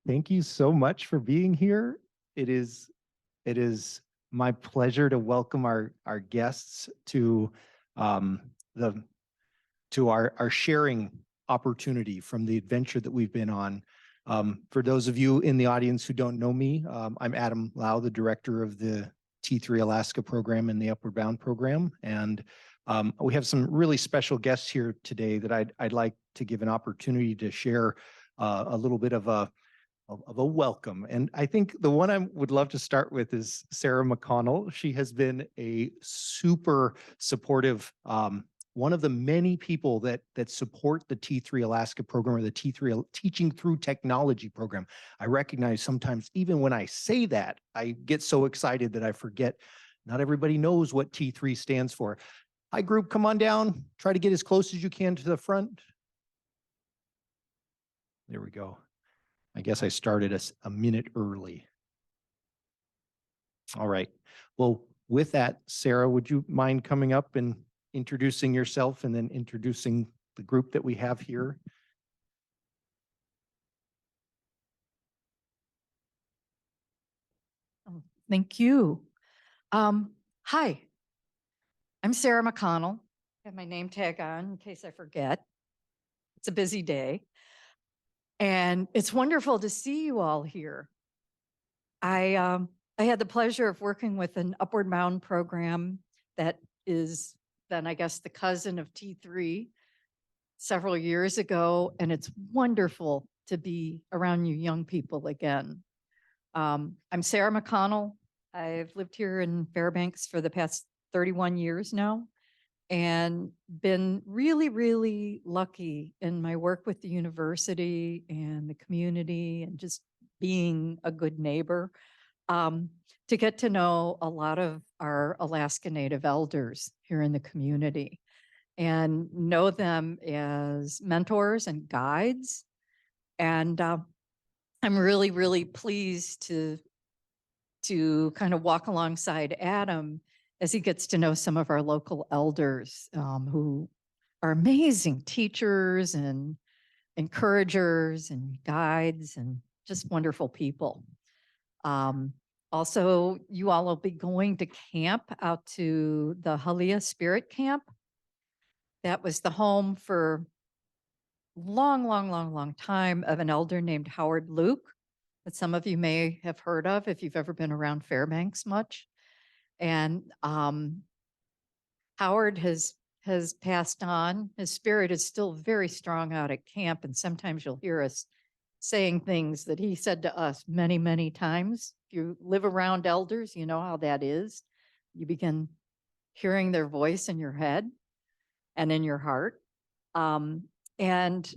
Thank you so much for being here. It is my pleasure to welcome our guests to the our sharing opportunity from the adventure that we've been on. For those of you in the audience who don't know me, I'm Adam Lau, the director of the T3 Alaska program and the Upward Bound program. And we have some really special guests here today that I'd like to give an opportunity to share a little bit of a welcome. And I think the one I would love to start with is Sarah McConnell. She has been a super supportive, one of the many people that support the T3 Alaska program, or the T3 Teaching Through Technology program. I recognize sometimes even when I say that, I get so excited that I forget not everybody knows what T3 stands for. Hi group, come on down. Try to get as close as you can to the front. There we go. I guess I started a minute early. All right. Well, with that, Sarah, would you mind coming up and introducing yourself and then introducing the group that we have here? Oh, thank you. Hi, I'm Sarah McConnell. I have my name tag on in case I forget. It's a busy day. And it's wonderful to see you all here. I had the pleasure of working with an Upward Bound program that is then, I guess, the cousin of T3 several years ago. And it's wonderful to be around you young people again. I'm Sarah McConnell. I've lived here in Fairbanks for the past 31 years now, and been really, really lucky in my work with the university and the community, and just being a good neighbor, to get to know a lot of our Alaska Native elders here in the community and know them as mentors and guides. And I'm really, really pleased to kind of walk alongside Adam as he gets to know some of our local elders, who are amazing teachers and encouragers and guides and just wonderful people. Also, you all will be going to camp out to the Halia Spirit Camp. That was the home for long time of an elder named Howard Luke, that some of you may have heard of if you've ever been around Fairbanks much. And Howard has passed on. His spirit is still very strong out at camp, and sometimes you'll hear us saying things that he said to us many times. If you live around elders, you know how that is. You begin hearing their voice in your head and in your heart. And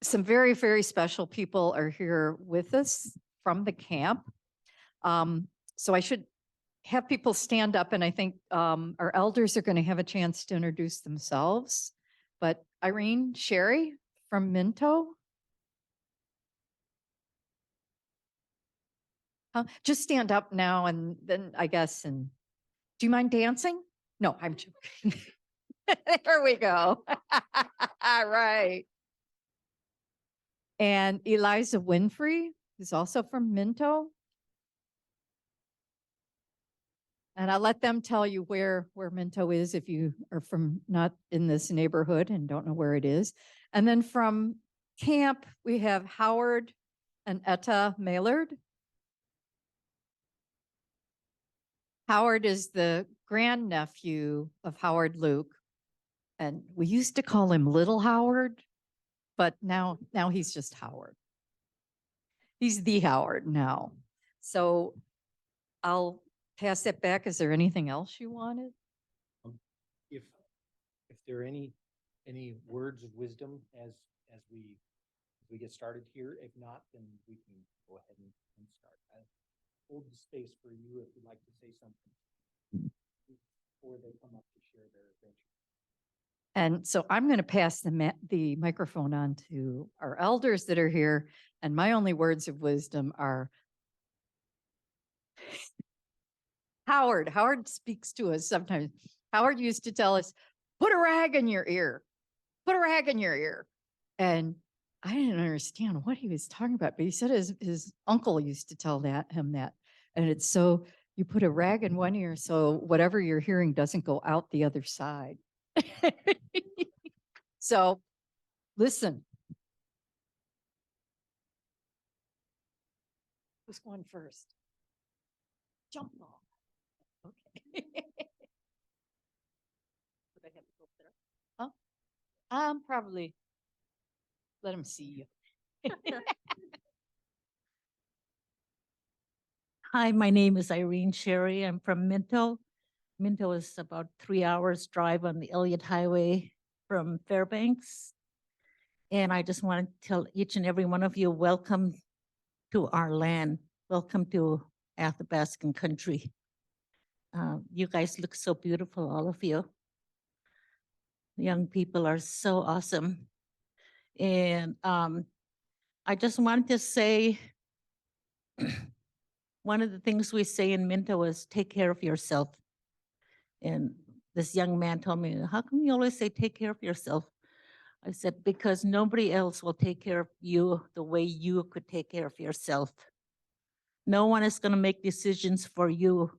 some very special people are here with us from the camp. So I should have people stand up, and I think our elders are going to have a chance to introduce themselves. But Irene Sherry from Minto. Just stand up now, and then I guess, and do you mind dancing? No, I'm joking. There we go. All right. And Eliza Winfrey, who's also from Minto. And I'll let them tell you where Minto is if you are from not in this neighborhood and don't know where it is. And then from camp, we have Howard and Etta Maylard. Howard is the grandnephew of Howard Luke. And we used to call him Little Howard, but now he's just Howard. He's the Howard now. So I'll pass that back. Is there anything else you wanted? If there are any words of wisdom as we get started here, if not, then we can go ahead and start. I hold the space for you if you'd like to say something before they come up to share their adventure. And so I'm going to pass the microphone on to our elders that are here. And my only words of wisdom are, Howard speaks to us sometimes. Howard used to tell us, put a rag in your ear, put a rag in your ear. And I didn't understand what he was talking about, but he said his uncle used to tell him that. And it's so you put a rag in one ear so whatever you're hearing doesn't go out the other side. So listen. Who's going first? Jump ball. Okay. Would I have to go there? Huh? Probably let him see you. Hi, my name is Irene Sherry. I'm from Minto. Minto is about 3 hours drive on the Elliott Highway from Fairbanks. And I just want to tell each and every one of you, welcome to our land. Welcome to Athabascan country. You guys look so beautiful, all of you. Young people are so awesome. And I just wanted to say, one of the things we say in Minto is take care of yourself. And this young man told me, how come you always say take care of yourself? I said, because nobody else will take care of you the way you could take care of yourself. No one is going to make decisions for you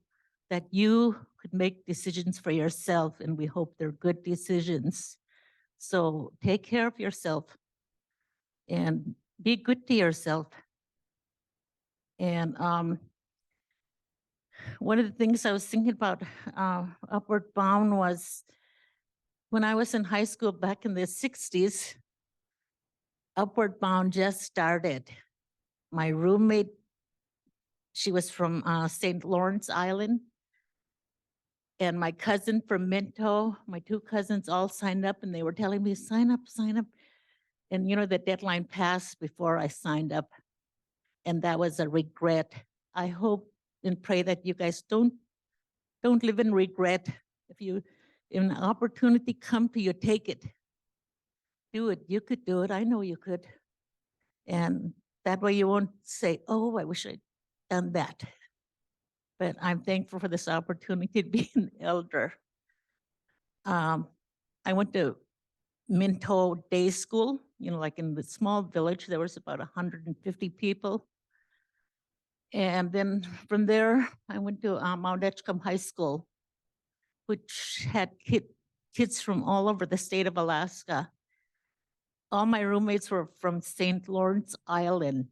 that you could make decisions for yourself. And we hope they're good decisions. So take care of yourself and be good to yourself. And one of the things I was thinking about Upward Bound was when I was in high school back in the 60s, Upward Bound just started. My roommate, she was from St. Lawrence Island, and my cousin from Minto, my two cousins all signed up, and they were telling me, sign up, sign up. And you know, the deadline passed before I signed up, and that was a regret. I hope and pray that you guys don't live in regret. If an opportunity come to you, take it. Do it. You could do it. I know you could. And that way you won't say, oh, I wish I'd done that. But I'm thankful for this opportunity to be an elder. I went to Minto Day School, you know, like in the small village, there was about 150 people. And then from there, I went to Mount Edgecombe High School, which had kids from all over the state of Alaska. All my roommates were from St. Lawrence Island,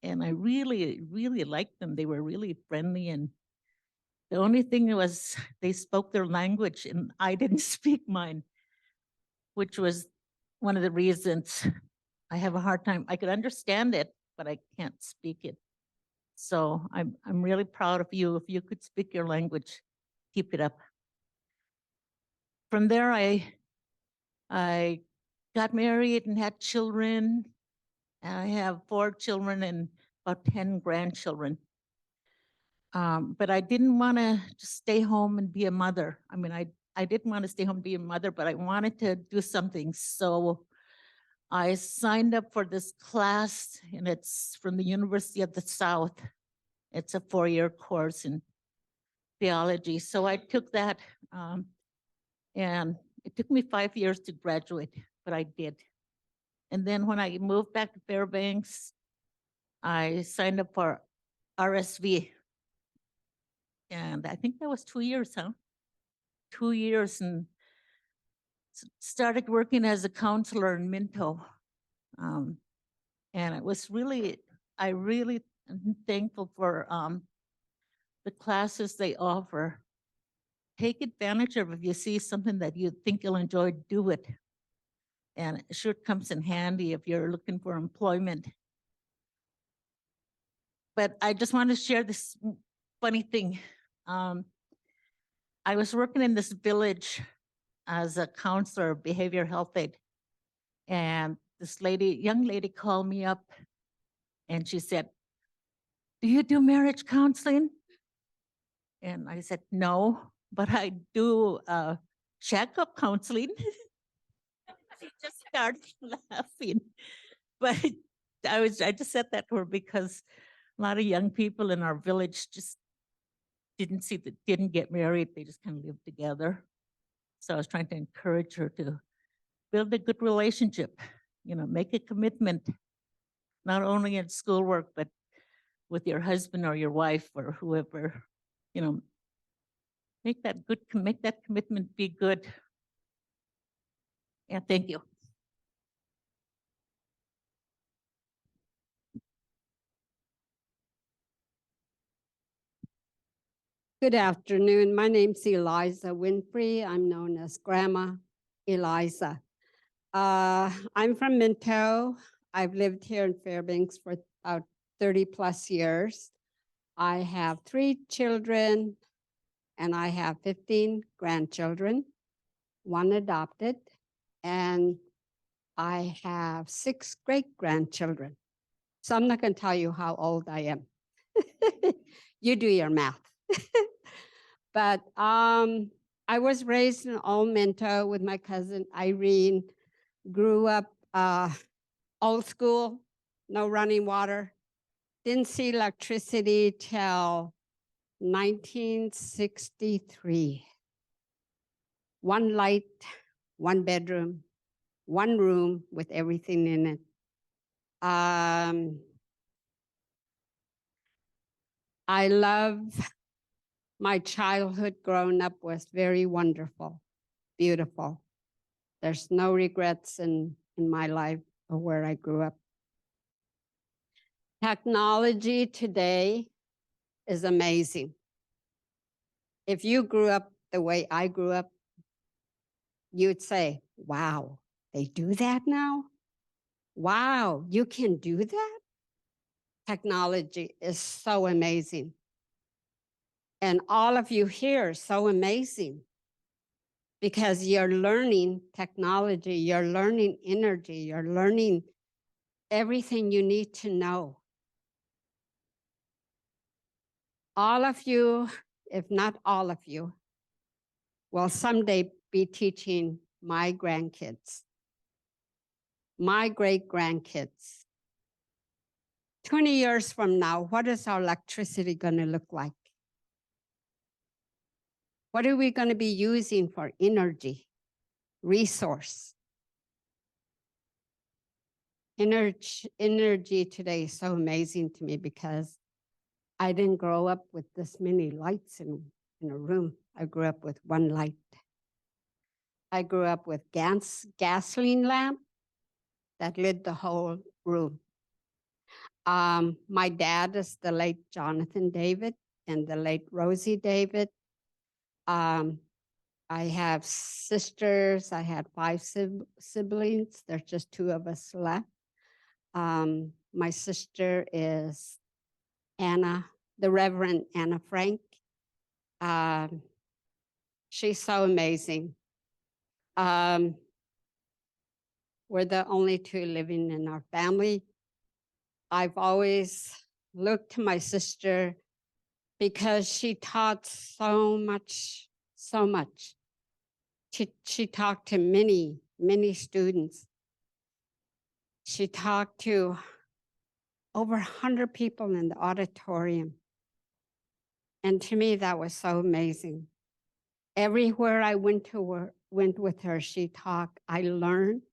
and I really, really liked them. They were really friendly, and the only thing was they spoke their language and I didn't speak mine, which was one of the reasons I have a hard time. I could understand it, but I can't speak it. So I'm really proud of you. If you could speak your language, keep it up. From there, I got married and had children. I have 4 children and about 10 grandchildren. But I didn't want to just stay home and be a mother. I mean, I didn't want to stay home and be a mother, but I wanted to do something. So I signed up for this class, and it's from the University of the South. It's a 4-year course in theology. So I took that, and it took me 5 years to graduate, but I did. And then when I moved back to Fairbanks, I signed up for RSV. And I think that was 2 years, huh? 2 years, and started working as a counselor in Minto. And it was really, I really am thankful for the classes they offer. Take advantage of it. If you see something that you think you'll enjoy, do it. And it sure comes in handy if you're looking for employment. But I just want to share this funny thing. I was working in this village as a counselor of behavioral health aid. And this young lady called me up and she said, do you do marriage counseling? And I said, no, but I do checkup counseling. She just started laughing. But I just said that to her because a lot of young people in our village just didn't get married. They just kind of lived together. So I was trying to encourage her to build a good relationship. make a commitment, not only in schoolwork, but with your husband or your wife or whoever, make that commitment be good. Yeah, thank you. Good afternoon. My name's Eliza Winfrey. I'm known as Grandma Eliza. I'm from Minto. I've lived here in Fairbanks for about 30 plus years. I have 3 children and I have 15 grandchildren, 1 adopted, and I have 6 great-grandchildren. So I'm not going to tell you how old I am. You do your math. But I was raised in Old Minto with my cousin Irene, grew up old school, no running water, didn't see electricity till 1963. 1 light, 1 bedroom, 1 room with everything in it. I love my childhood. Growing up was very wonderful, beautiful. There's no regrets in my life or where I grew up. Technology today is amazing. If you grew up the way I grew up, you'd say, wow, they do that now? Wow, you can do that? Technology is so amazing. And all of you here are so amazing because you're learning technology, you're learning energy, you're learning everything you need to know. All of you, if not all of you, will someday be teaching my grandkids, my great-grandkids. 20 years from now, what is our electricity going to look like? What are we going to be using for energy, resource? Energy today is so amazing to me because I didn't grow up with this many lights in a room. I grew up with 1 light. I grew up with gasoline lamp that lit the whole room. My dad is the late Jonathan David and the late Rosie David. I have sisters. I had 5 siblings. There's just 2 of us left. My sister is Anna, the Reverend Anna Frank. She's so amazing. We're the only 2 living in our family. I've always looked to my sister because she taught so much, so much. She talked to many, many students. She talked to over 100 people in the auditorium. And to me, that was so amazing. Everywhere I went with her, she talked. I learned.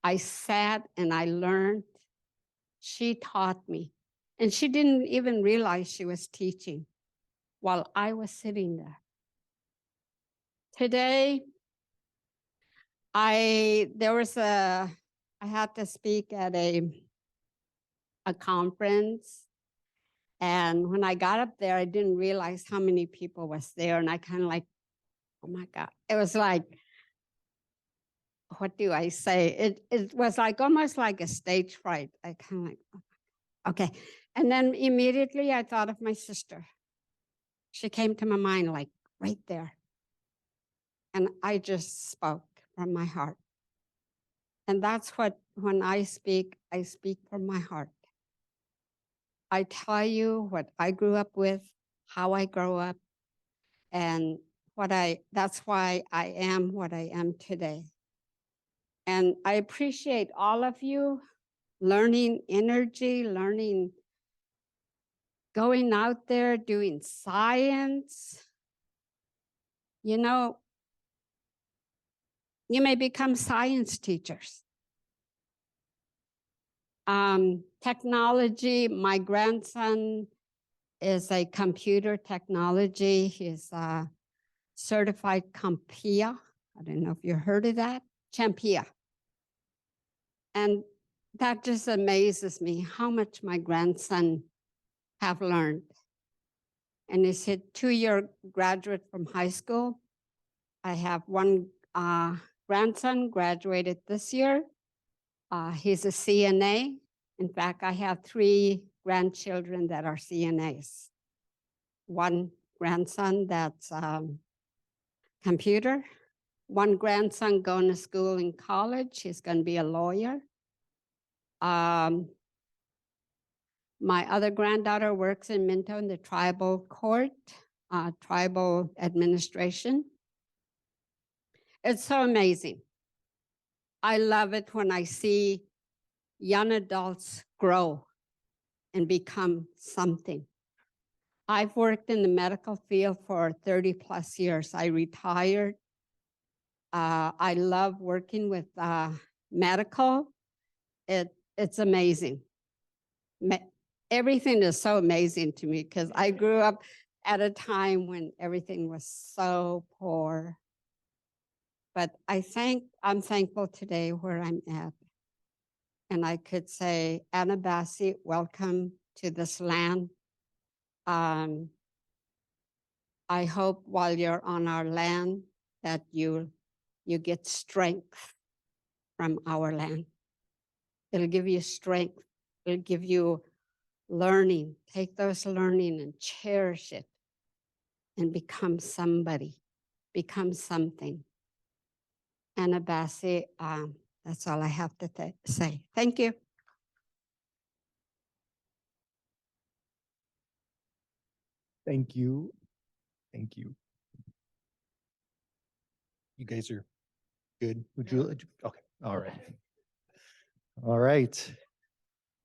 I sat and I learned. She taught me. And she didn't even realize she was teaching while I was sitting there. Today, I had to speak at a conference. And when I got up there, I didn't realize how many people was there. And I kind of like, oh my God. It was like, what do I say? It was like almost like a stage fright. I kind of like, oh, okay. And then immediately I thought of my sister. She came to my mind like right there. And I just spoke from my heart. And that's what, when I speak from my heart. I tell you what I grew up with, how I grew up, and that's why I am what I am today. And I appreciate all of you learning energy, learning, going out there, doing science. You know, you may become science teachers. Technology, my grandson is a computer technology. He's a certified CompTIA. I don't know if you heard of that, CompTIA. And that just amazes me how much my grandson have learned. And he's a 2-year graduate from high school. I have one grandson graduated this year. He's a CNA. In fact, I have 3 grandchildren that are CNAs. One grandson that's computer, one grandson going to school in college. He's going to be a lawyer. My other granddaughter works in Minto in the tribal court, tribal administration. It's so amazing. I love it when I see young adults grow and become something. I've worked in the medical field for 30 plus years. I retired. I love working with medical. It's amazing. Everything is so amazing to me because I grew up at a time when everything was so poor. But I'm thankful today where I'm at. And I could say, Anabasi, welcome to this land. I hope while you're on our land that you get strength from our land. It'll give you strength. It'll give you learning. Take those learning and cherish it and become somebody, become something. Anabasi, that's all I have to say. Thank you. Thank you. Thank you. You guys are good. Would you? Okay. All right. All right.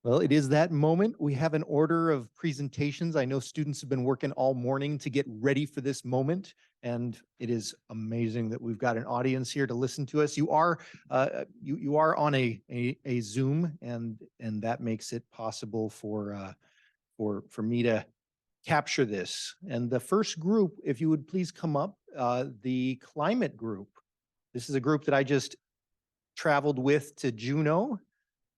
Well, it is that moment. We have an order of presentations. I know students have been working all morning to get ready for this moment, and it is amazing that we've got an audience here to listen to us. You are on a Zoom, and that makes it possible for me to capture this. And the first group, if you would please come up, the climate group. This is a group that I just traveled with to Juneau,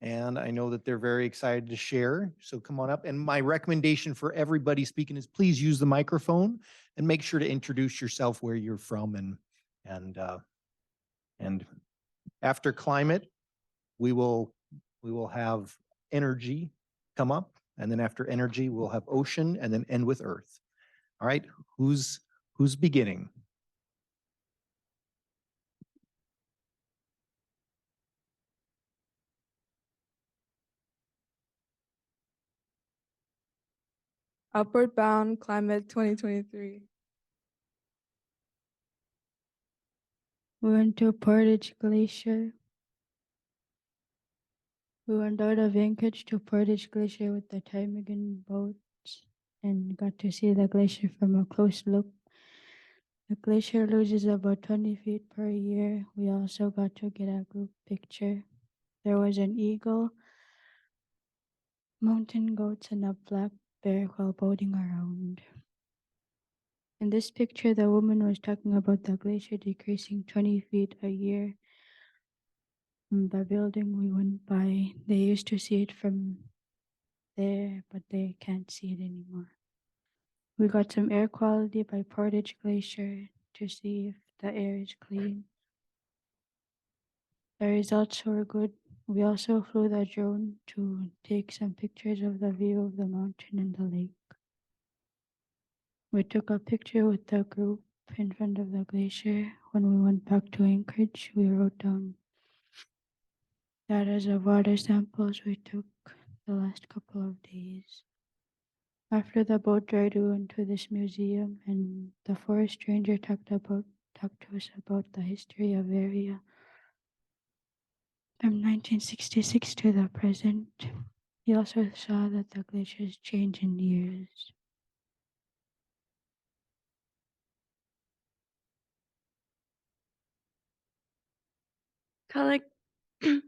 and I know that they're very excited to share. So come on up. And my recommendation for everybody speaking is please use the microphone and make sure to introduce yourself, where you're from, and after climate, we will have energy come up, and then after energy, we'll have ocean, and then end with earth. All right, who's beginning? Upward Bound Climate 2023. We went to Portage Glacier. We went out of Anchorage to Portage Glacier with the ptarmigan boats and got to see the glacier from a close look. The glacier loses about 20 feet per year. We also got to get a group picture. There was an eagle, mountain goats, and a black bear while boating around. In this picture, the woman was talking about the glacier decreasing 20 feet a year. From the building we went by, they used to see it from there, but they can't see it anymore. We got some air quality by Portage Glacier to see if the air is clean. The results were good. We also flew the drone to take some pictures of the view of the mountain and the lake. We took a picture with the group in front of the glacier. When we went back to Anchorage, we wrote down data of water samples we took the last couple of days. After the boat ride, we went to this museum, and the forest ranger talked to us about the history of area from 1966 to the present. He also saw that the glaciers change in years. Kind of like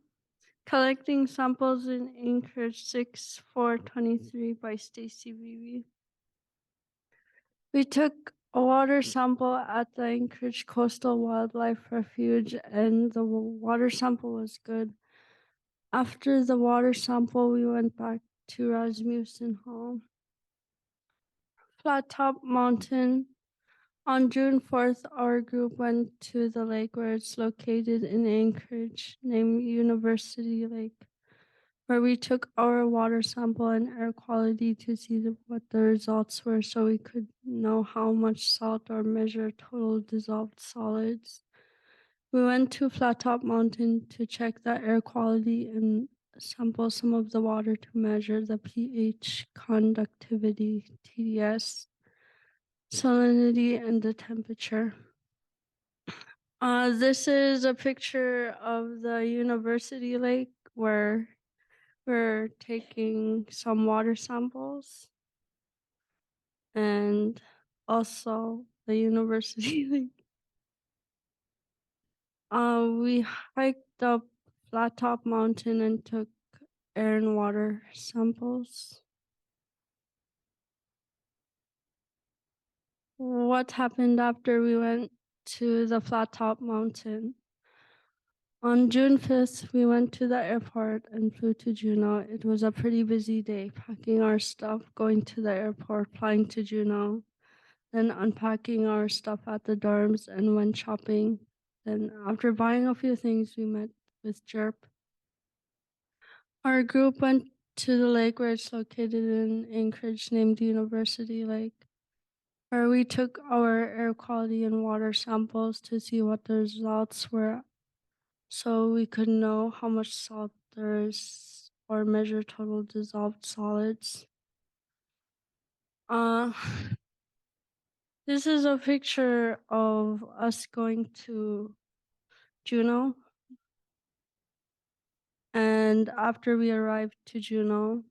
Collecting Samples in Anchorage 6/4/23 by Stacy Vivi. We took a water sample at the Anchorage Coastal Wildlife Refuge, and the water sample was good. After the water sample, we went back to Rasmussen Hall. Flat Top Mountain. On June 4th, our group went to the lake where it's located in Anchorage, named University Lake, where we took our water sample and air quality to see what the results were so we could know how much salt or measure total dissolved solids. We went to Flat Top Mountain to check the air quality and sample some of the water to measure the pH, conductivity, TDS, salinity, and the temperature. This is a picture of the University Lake where we're taking some water samples and also the University Lake. We hiked up Flat Top Mountain and took air and water samples. What happened after we went to the Flat Top Mountain? On June 5th, we went to the airport and flew to Juneau. It was a pretty busy day, packing our stuff, going to the airport, flying to Juneau, then unpacking our stuff at the dorms and went shopping. Then after buying a few things, we met with Jerp. Our group went to the lake where it's located in Anchorage named University Lake, where we took our air quality and water samples to see what the results were so we could know how much salt there is or measure total dissolved solids. This is a picture of us going to Juneau. And after we arrived to Juneau,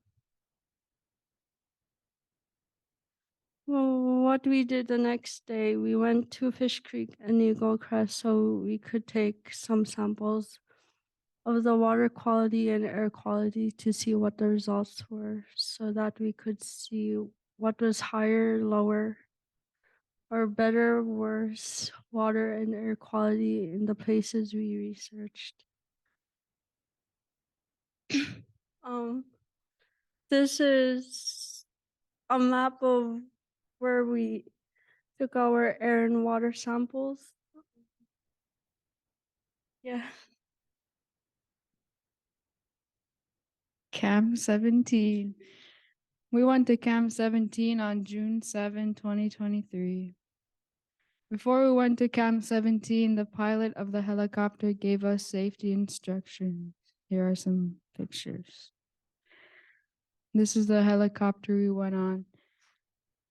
what we did the next day, we went to Fish Creek and Eagle Crest so we could take some samples of the water quality and air quality to see what the results were so that we could see what was higher, lower, or better, worse water and air quality in the places we researched. This is a map of where we took our air and water samples. Yeah. Camp 17. We went to Camp 17 on June 7, 2023. Before we went to Camp 17, the pilot of the helicopter gave us safety instructions. Here are some pictures. This is the helicopter we went on.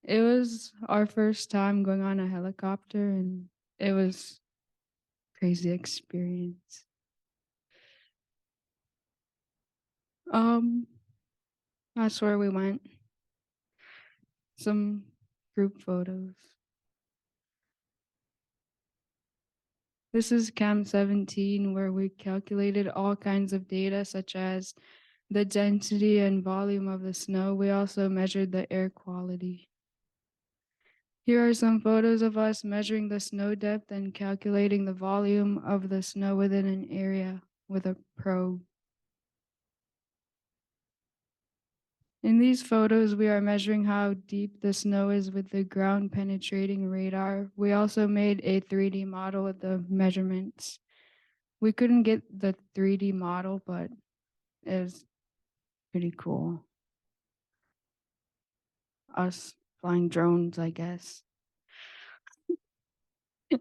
It was our first time going on a helicopter, and it was a crazy experience. That's where we went. Some group photos. This is Camp 17, where we calculated all kinds of data, such as the density and volume of the snow. We also measured the air quality. Here are some photos of us measuring the snow depth and calculating the volume of the snow within an area with a probe. In these photos, we are measuring how deep the snow is with the ground penetrating radar. We also made a 3D model with the measurements. We couldn't get the 3D model, but it was pretty cool. Us flying drones, I guess.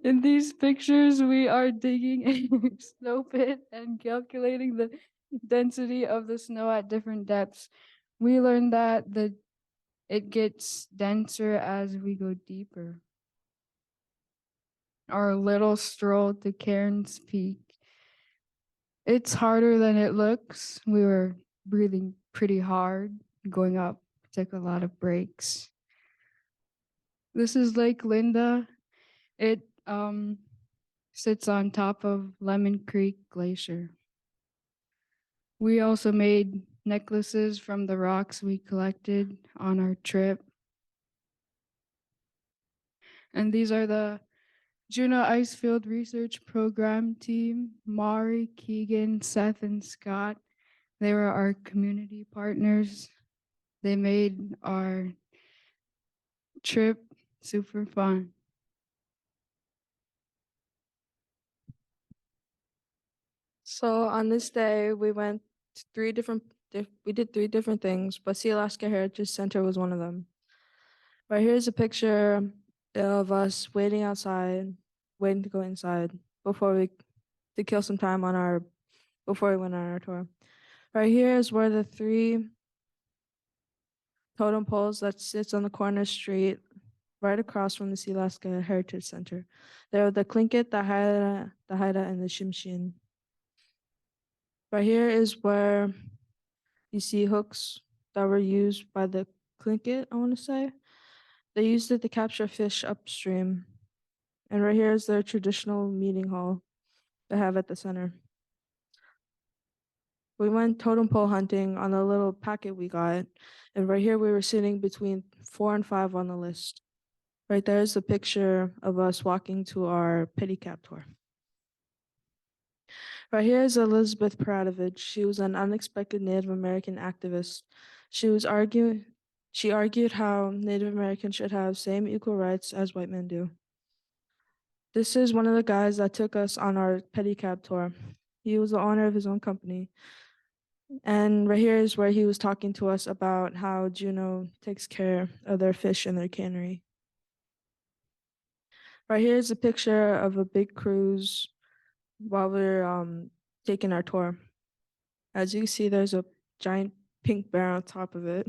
In these pictures, we are digging a snow pit and calculating the density of the snow at different depths. We learned that it gets denser as we go deeper. Our little stroll to Cairns Peak. It's harder than it looks. We were breathing pretty hard going up, took a lot of breaks. This is Lake Linda. It sits on top of Lemon Creek Glacier. We also made necklaces from the rocks we collected on our trip. And these are the Juneau Icefield Research Program team, Mari, Keegan, Seth, and Scott. They were our community partners. They made our trip super fun. So on this day, we went to we did three different things, but Sea Alaska Heritage Center was one of them. Right here's a picture of us waiting outside, waiting to go inside to kill some time before we went on our tour. Right here is where the three totem poles that sits on the corner street right across from the Sea Alaska Heritage Center. They're the Tlingit, the Haida, and the Shimshin. Right here is where you see hooks that were used by the Tlingit, I want to say. They used it to capture fish upstream. And right here is their traditional meeting hall they have at the center. We went totem pole hunting on a little packet we got, and right here we were sitting between 4 and 5 on the list. Right there is a picture of us walking to our pedicab tour. Right here is Elizabeth Peradovich. She was an unexpected Native American activist. She argued how Native Americans should have same equal rights as white men do. This is one of the guys that took us on our pedicab tour. He was the owner of his own company. And right here is where he was talking to us about how Juneau takes care of their fish in their cannery. Right here is a picture of a big cruise while we're taking our tour. As you can see, there's a giant pink bear on top of it.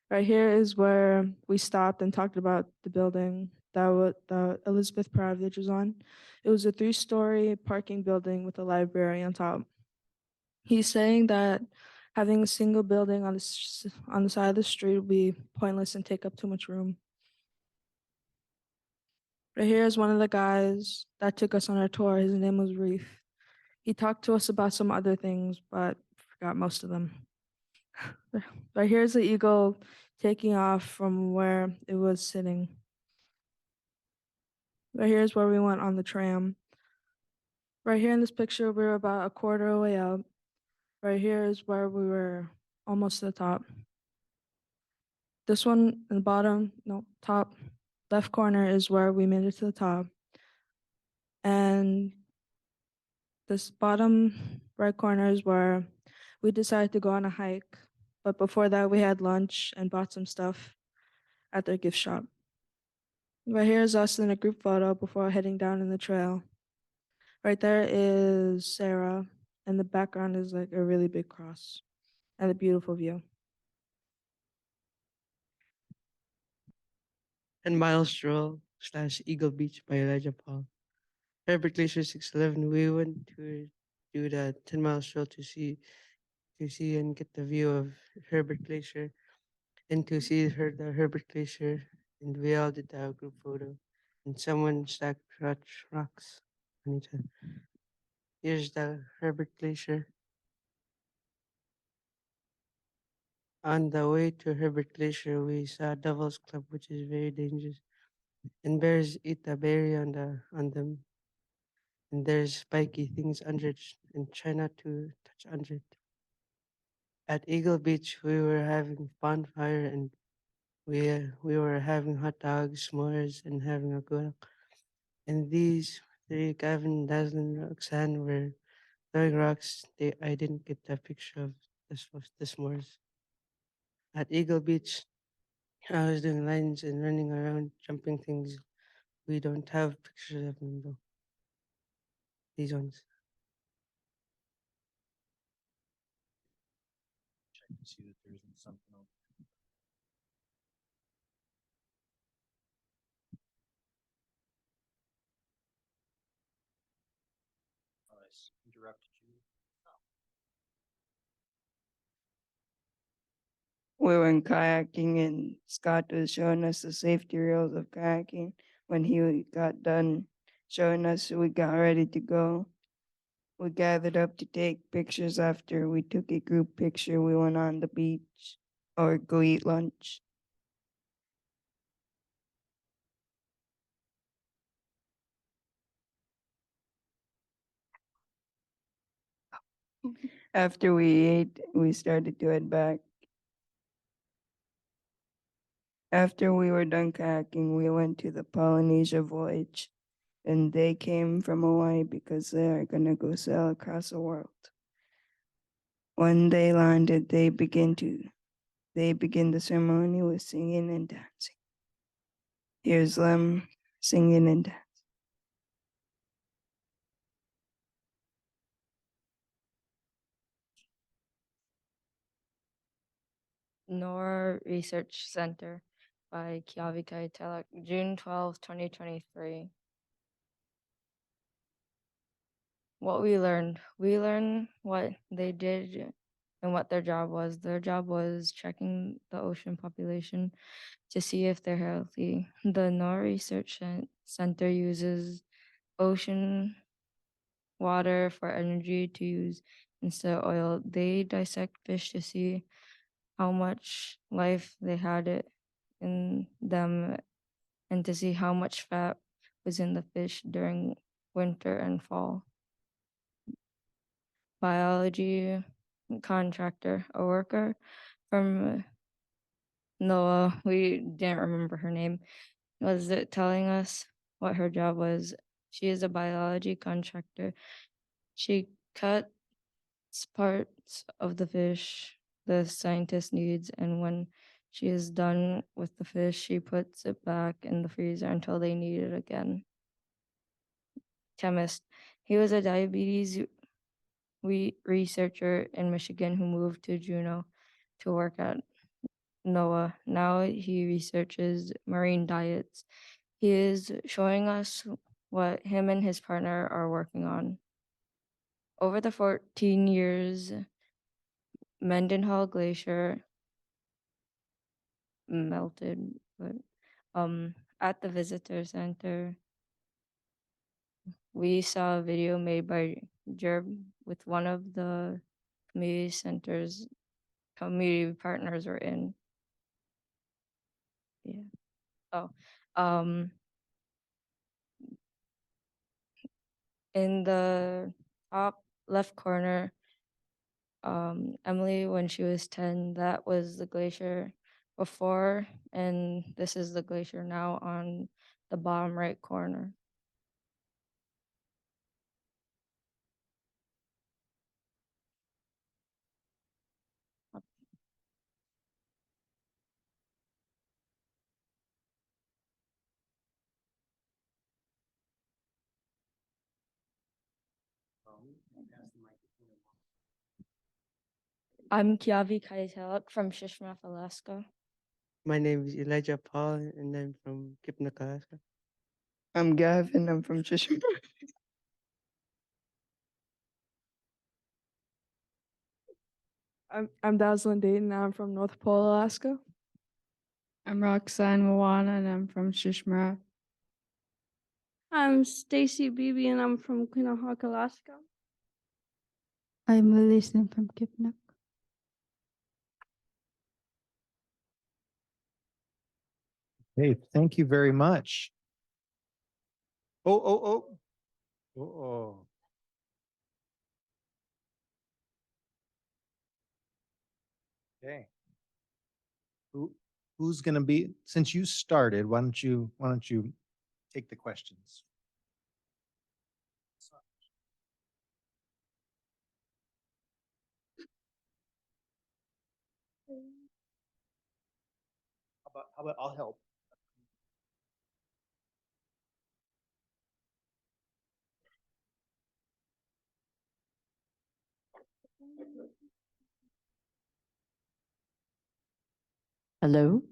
Right here is where we stopped and talked about the building that Elizabeth Peradovich was on. It was a 3-story parking building with a library on top. He's saying that having a single building on the side of the street would be pointless and take up too much room. Right here is one of the guys that took us on our tour. His name was Reef. He talked to us about some other things, but forgot most of them. Right here's the eagle taking off from where it was sitting. Right here's where we went on the tram. Right here in this picture, we were about a quarter of the way up. Right here is where we were almost to the top. This one in the bottom, no, top left corner is where we made it to the top. And this bottom right corner is where we decided to go on a hike. But before that, we had lunch and bought some stuff at their gift shop. Right here is us in a group photo before heading down in the trail. Right there is Sarah, and the background is like a really big cross and a beautiful view. 10-mile stroll / Eagle Beach by Elijah Paul. Herbert Glacier 611. We went to do the 10-mile stroll to see and get the view of Herbert Glacier and to see the Herbert Glacier. And we all did a group photo. And someone stacked rocks on each other. Here's the Herbert Glacier. On the way to Herbert Glacier, we saw Devil's Club, which is very dangerous. And bears eat the berry on them. And there's spiky things under it, and try not to touch under it. At Eagle Beach, we were having bonfire, and we were having hot dogs, s'mores, and having a good. And these three, Gavin, Dazzlin, and Roxanne, were throwing rocks. I didn't get a picture of the s'mores. At Eagle Beach, I was doing lines and running around, jumping things. We don't have pictures of them though. These ones. Check to see that there isn't something else. Interrupted you. We went kayaking and Scott was showing us the safety rules of kayaking. When he got done showing us, we got ready to go. We gathered up to take pictures. After we took a group picture, we went on the beach or go eat lunch. After we ate, we started to head back. After we were done kayaking, we went to the Polynesia voyage, and they came from Hawaii because they are gonna go sail across the world. When they landed, they begin the ceremony with singing and dancing. Here's them singing and dancing. NORA Research Center by Kiavika Telek, June 12, 2023. What we learned what they did and what their job was. Their job was checking the ocean population to see if they're healthy. The NORA Research Center uses ocean water for energy to use instead of oil. They dissect fish to see how much life they had it in them and to see how much fat was in the fish during winter and fall. Biology contractor, a worker from NOAA, we didn't remember her name, was it telling us what her job was. She is a biology contractor. She cuts parts of the fish the scientist needs, and when she is done with the fish, she puts it back in the freezer until they need it again. Chemist. He was a diabetes researcher in Michigan who moved to Juneau to work at NOAA. Now he researches marine diets. He is showing us what him and his partner are working on. Over the 14 years, Mendenhall Glacier melted, but at the visitor center, we saw a video made by Jerb with one of the community partners were in. Yeah. Oh, in the top left corner, Emily, when she was 10, that was the glacier before, and this is the glacier now on the bottom right corner. I'm Kiavi Kaitelak from Shishmaf, Alaska. My name is Elijah Paul, and I'm from Kipnak, Alaska. I'm Gavin. I'm from Cheshire. I'm Dazzlin Dayton. I'm from North Pole, Alaska. I'm Roxanne Moana and I'm from Shishmara. I'm Stacy Beebe and I'm from Quinnahock, Alaska. I'm Elise and I'm from Kipnak. Hey, thank you very much. Oh. Okay. Who's gonna be, since you started, why don't you take the questions? How about I'll help? Hello?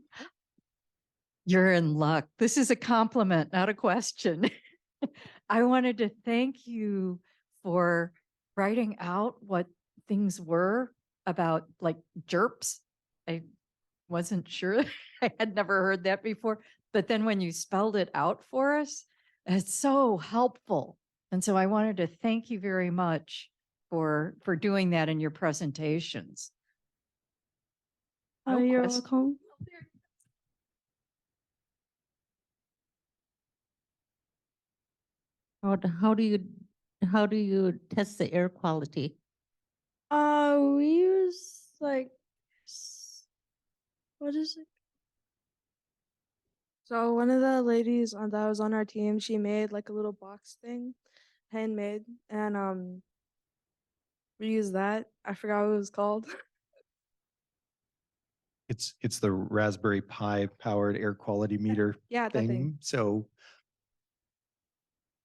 You're in luck. This is a compliment, not a question. I wanted to thank you for writing out what things were about, like jerps. I wasn't sure. I had never heard that before. But then when you spelled it out for us, it's so helpful. And so I wanted to thank you very much for doing that in your presentations. No You're quest- welcome. How do you test the air quality? We use like, what is it? So one of the ladies that was on our team, she made like a little box thing, handmade, and we used that. I forgot what it was called. It's the Raspberry Pi powered air quality meter Yeah, that thing. thing. So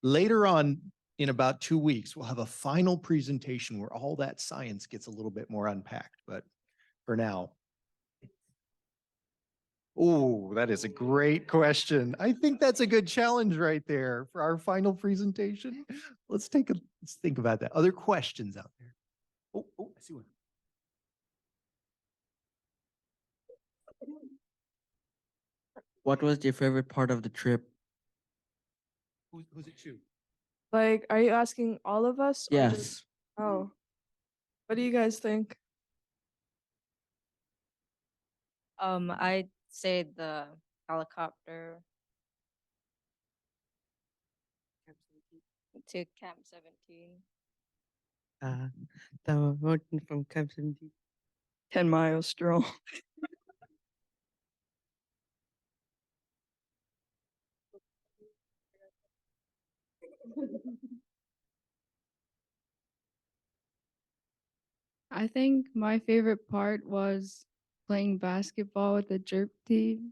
later on, in about 2 weeks, we'll have a final presentation where all that science gets a little bit more unpacked. But for now, oh, that is a great question. I think that's a good challenge right there for our final presentation. Let's think about that. Other questions out there? Oh, I see one. What was your favorite part of the trip? Who's it to? Like, are you asking all of us? Or Yes. just, oh, what do you guys think? I'd say the helicopter to Camp 17. The mountain from Camp 17. 10-mile stroll. I think my favorite part was playing basketball with the jerk team.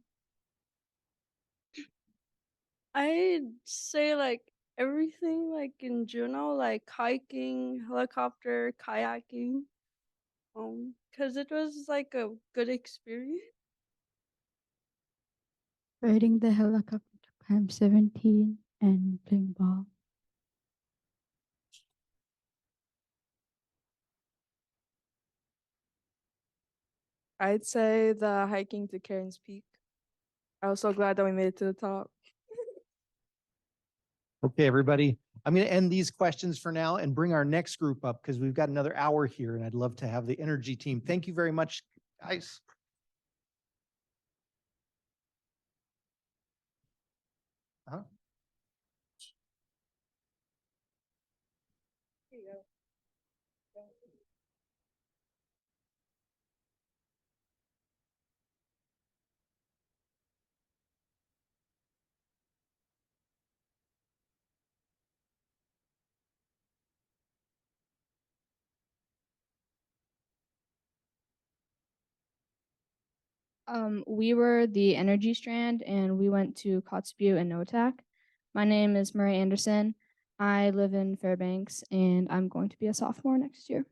I'd say like everything like in Juneau, like hiking, helicopter, kayaking. Because it was like a good experience. Riding the helicopter to Camp 17 and playing ball. I'd say the hiking to Karen's Peak. I was so glad that we made it to the top. Okay, everybody. I'm going to end these questions for now and bring our next group up because we've got another hour here and I'd love to have the energy team. Thank you very much, guys. Uh-huh. Here you go. We were the energy strand and we went to Kotzebue and Notak. My name is Murray Anderson. I live in Fairbanks and I'm going to be a sophomore next year.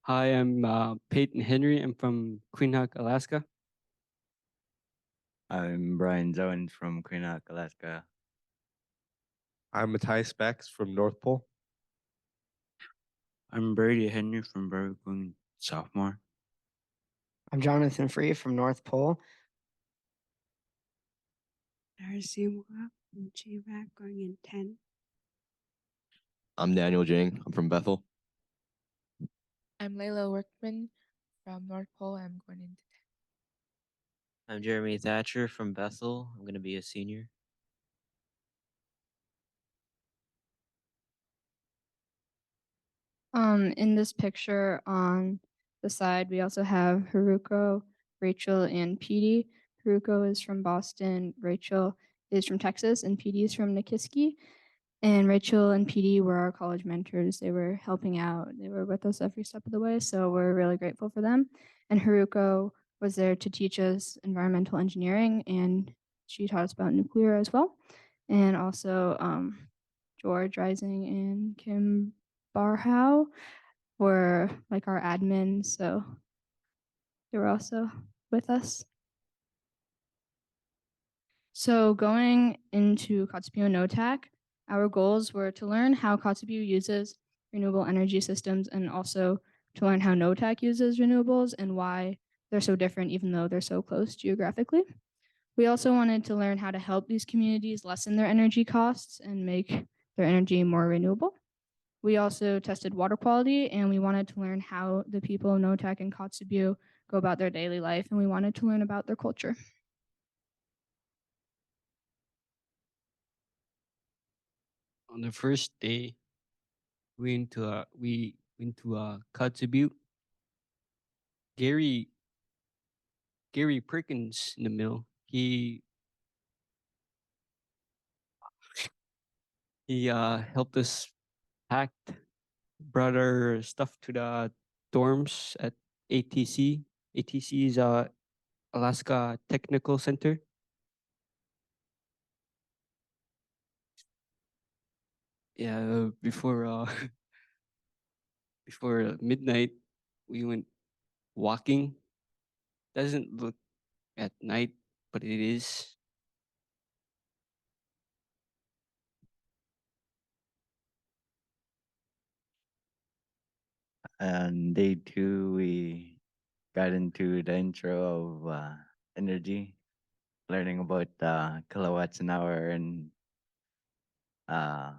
Hi, I'm Peyton Henry. I'm from Queen Alaska. I'm Brian Zoens from Queen Alaska. I'm Matthias Becks from North Pole. I'm Brady Henry from Berwick, sophomore. I'm Jonathan Free from North Pole. Darcy Moore from GVAC going in 10. I'm Daniel Jing. I'm from Bethel. I'm Layla Workman from North Pole. I'm going into 10. I'm Jeremy Thatcher from Bethel. I'm going to be a senior. In this picture on the side, we also have Haruko, Rachel, and Petey. Haruko is from Boston, Rachel is from Texas, and Petey is from Nikiski. And Rachel and Petey were our college mentors. They were helping out. They were with us every step of the way, so we're really grateful for them. And Haruko was there to teach us environmental engineering, and she taught us about nuclear as well. And also George Rising and Kim Barhow were like our admins, so they were also with us. So going into Kotzebue and Notak, our goals were to learn how Kotzebue uses renewable energy systems and also to learn how Notak uses renewables and why they're so different even though they're so close geographically. We also wanted to learn how to help these communities lessen their energy costs and make their energy more renewable. We also tested water quality, and we wanted to learn how the people of Noatak and Kotzebue go about their daily life, and we wanted to learn about their culture. On the first day, we went to Kotzebue. Gary Perkins in the mill. He helped us pack, brought our stuff to the dorms at ATC. ATC is Alaska Technical Center. Yeah, before before midnight, we went walking. Doesn't look at night, but it is. On day two, we got into the intro of energy, learning about kilowatts an hour and uh,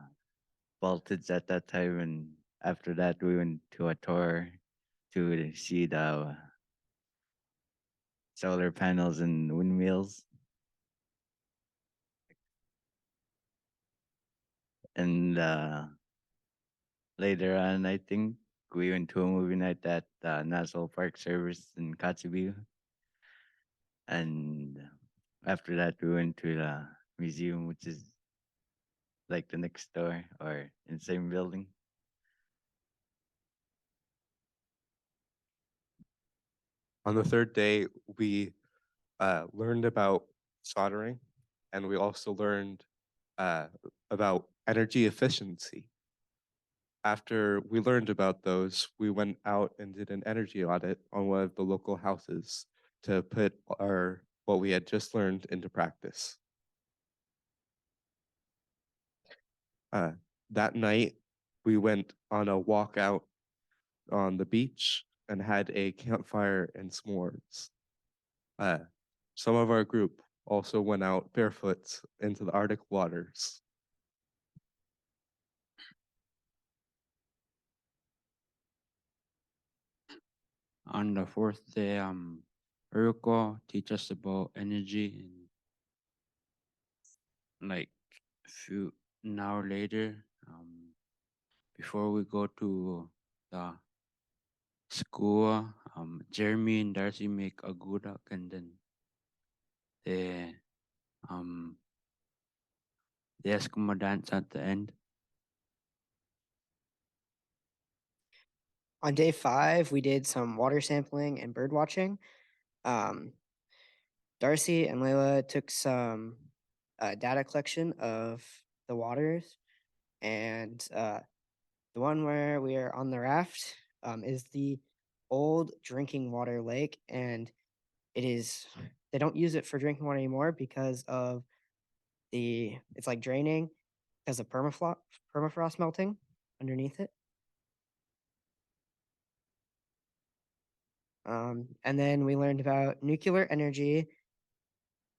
voltage at that time. And after that, we went to a tour to see the solar panels and windmills. And later on, I think we went to a movie night at National Park Service in Kotzebue. And after that, we went to the museum, which is like the next door or in the same building. On the third day, we learned about soldering, and we also learned about energy efficiency. After we learned about those, we went out and did an energy audit on one of the local houses to put what we had just learned into practice. That night, we went on a walk out on the beach and had a campfire and s'mores. Some of our group also went out barefoot into the Arctic waters. On the fourth day, Uruko teach us about energy, and like an hour later, before we go to the school, Jeremy and Darcy make a gudak, and then they they ask them a dance at the end. On day 5, we did some water sampling and bird watching. Darcy and Layla took some data collection of the waters, and the one where we are on the raft is the old drinking water lake, and they don't use it for drinking water anymore because of it's like draining because of permafrost melting underneath it. And then we learned about nuclear energy.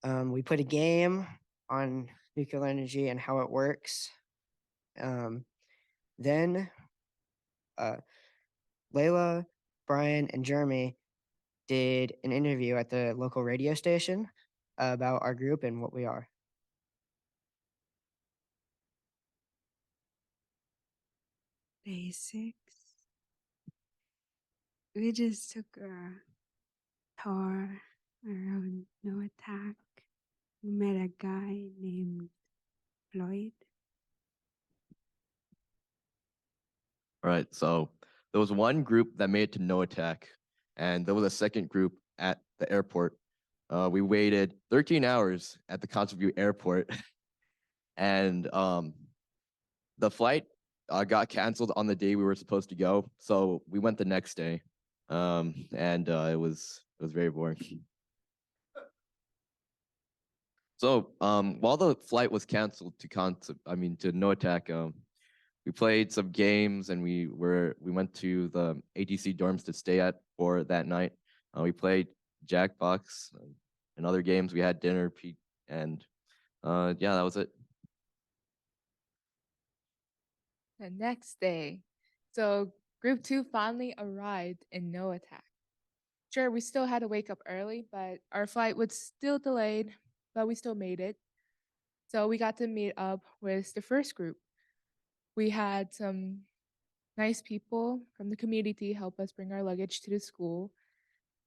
We put a game on nuclear energy and how it works. Then Layla, Brian, and Jeremy did an interview at the local radio station about our group and what we are. Day 6. We just took a tour around Noatak. We met a guy named Floyd. Right. So there was one group that made it to Noatak, and there was a second group at the airport. We waited 13 hours at the Kotzebue airport, and the flight got canceled on the day we were supposed to go. So we went the next day, and it was very boring. So while the flight was canceled to Noatak, we played some games, and we went to the ATC dorms to stay at for that night. We played Jackbox. and other games. We had dinner, and yeah, that was it. The next day, so group 2 finally arrived in no attack. Sure, we still had to wake up early, but our flight was still delayed, but we still made it. So we got to meet up with the first group. We had some nice people from the community help us bring our luggage to the school.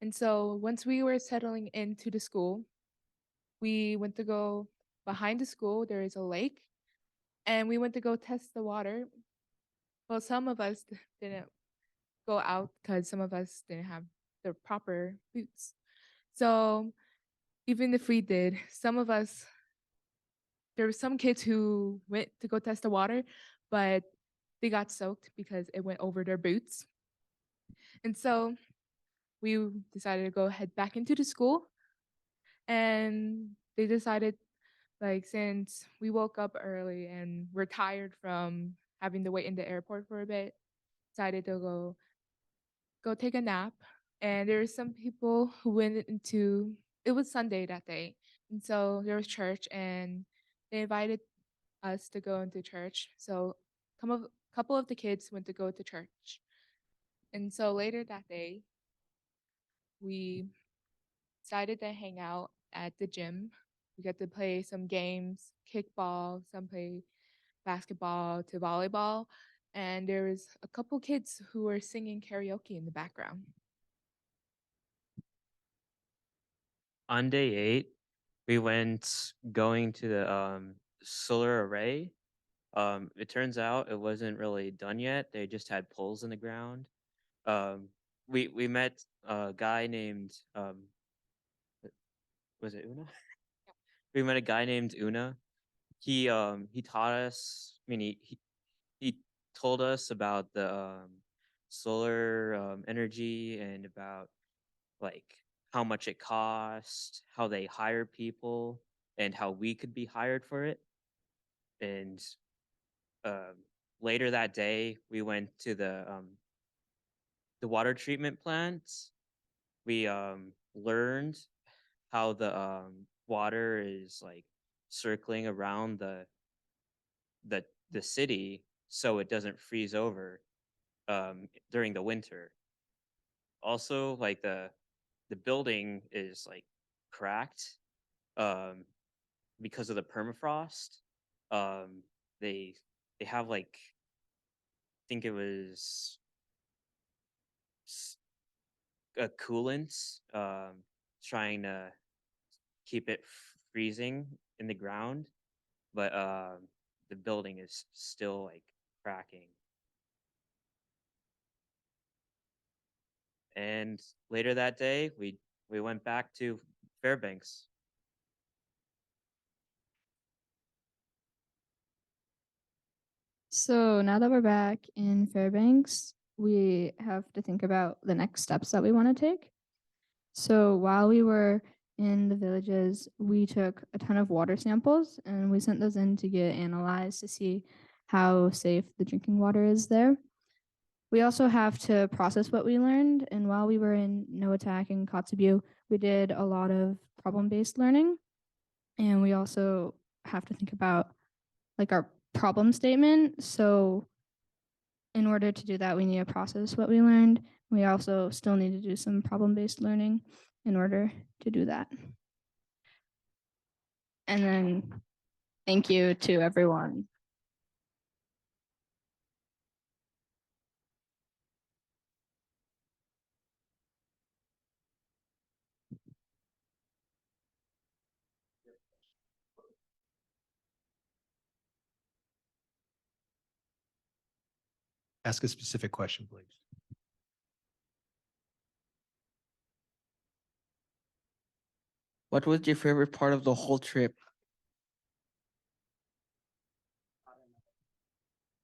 And so once we were settling into the school, we went to go behind the school. There is a lake, and we went to go test the water. Well, some of us didn't go out because some of us didn't have the proper boots. So even if we did, some of us, there were some kids who went to go test the water, but they got soaked because it went over their boots. And so we decided to go head back into the school, and they decided, like, since we woke up early and we're tired from having to wait in the airport for a bit, decided to go take a nap. And there were some people who went into, it was Sunday that day, and so there was church, and they invited us to go into church. So couple of the kids went to go to church, and so later that day we decided to hang out at the gym. We got to play some games, kickball, some play basketball to volleyball, and there was a couple kids who were singing karaoke in the background. On day 8, we went going to the solar array. It turns out it wasn't really done yet. They just had poles in the ground. We met a guy named was it Una? We met a guy named Una. He taught us. I mean, he told us about the solar energy and about like how much it costs, how they hire people, and how we could be hired for it. And later that day, we went to the water treatment plants. We learned how the water is like circling around the city so it doesn't freeze over during the winter. Also, like the building is like cracked um, because of the permafrost. Um, they have like I think it was a coolant trying to keep it freezing in the ground, but the building is still like cracking. And later that day, we went back to Fairbanks. So now that we're back in Fairbanks, we have to think about the next steps that we want to take. So while we were in the villages, we took a ton of water samples and we sent those in to get analyzed to see how safe the drinking water is there. We also have to process what we learned. And while we were in No Attack and Kotzebue, we did a lot of problem-based learning. And we also have to think about like our problem statement. So in order to do that, we need to process what we learned. We also still need to do some problem-based learning in order to do that. And then thank you to everyone. Ask a specific question, please. What was your favorite part of the whole trip?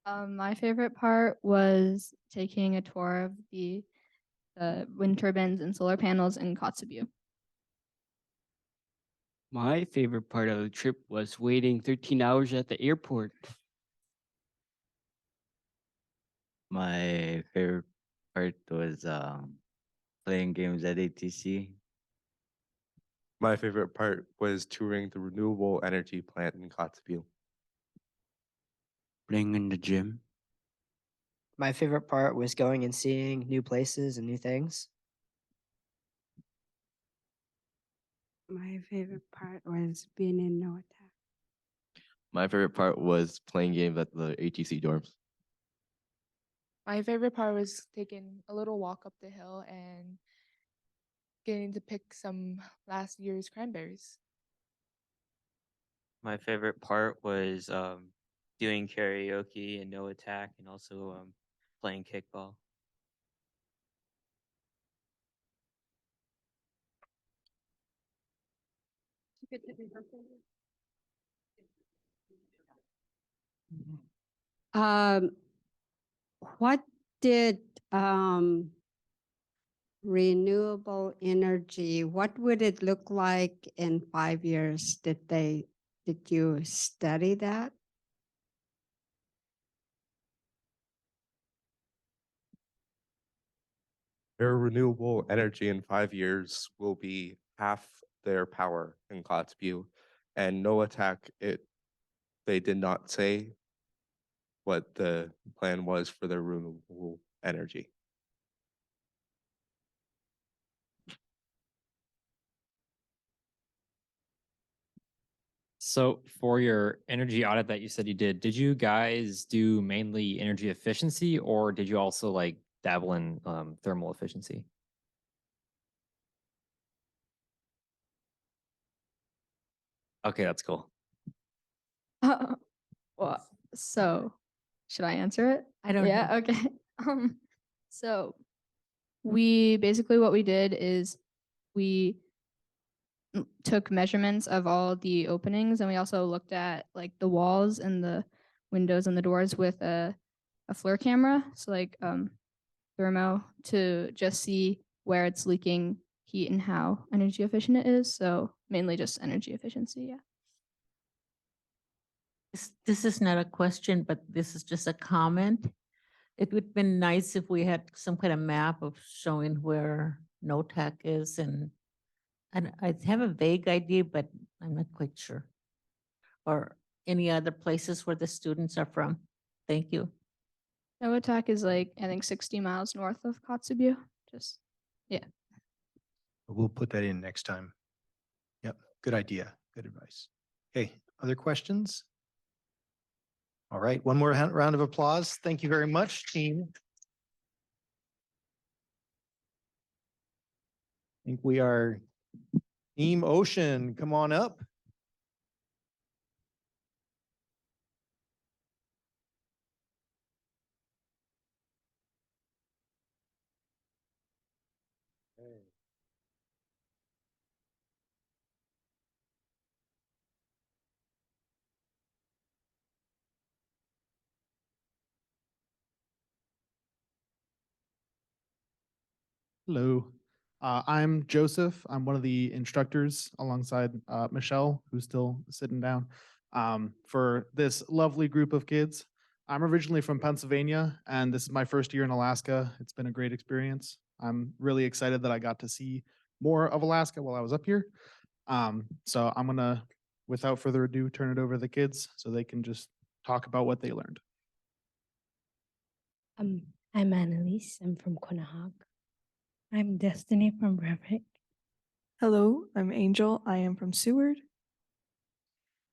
My favorite part was taking a tour of the wind turbines and solar panels in Kotzebue. My favorite part of the trip was waiting 13 hours at the airport. My favorite part was playing games at ATC. My favorite part was touring the renewable energy plant in Kotzebue. Playing in the gym. My favorite part was going and seeing new places and new things. My favorite part was being in no attack. My favorite part was playing games at the ATC dorms. My favorite part was taking a little walk up the hill and getting to pick some last year's cranberries. My favorite part was doing karaoke and no attack, and also playing kickball. Um, what did renewable energy, what would it look like in 5 years? Did you study that? Their renewable energy in 5 years will be half their power in Kotzebue. And no attack, they did not say what the plan was for their renewable energy. So for your energy audit that you said you did you guys do mainly energy efficiency, or did you also like dabble in thermal efficiency? Okay, that's cool. Well, so should I answer it? I don't Yeah, know. okay. So we basically what we did is we took measurements of all the openings, and we also looked at like the walls and the windows and the doors with a FLIR camera, so like thermo, to just see where it's leaking heat and how energy efficient it is. So mainly just energy efficiency, yeah. This is not a question, but this is just a comment. It would have been nice if we had some kind of map of showing where NOTAC is, and I have a vague idea, but I'm not quite sure. Or any other places where the students are from. Thank you. Noatak is like, I think 60 miles north of Kotzebue. Just, yeah. We'll put that in next time. Yep, good idea, good advice. Okay, other questions? All right, one more round of applause. Thank you very much, team. I think we are Team Ocean. Come on up. Hello, I'm Joseph. I'm one of the instructors alongside Michelle, who's still sitting down, for this lovely group of kids. I'm originally from Pennsylvania, and this is my first year in Alaska. It's been a great experience. I'm really excited that I got to see more of Alaska while I was up here. So I'm gonna, without further ado, turn it over to the kids so they can just talk about what they learned. I'm Annalise. I'm from Quinnahock. I'm Destiny from Brevik. Hello, I'm Angel. I am from Seward.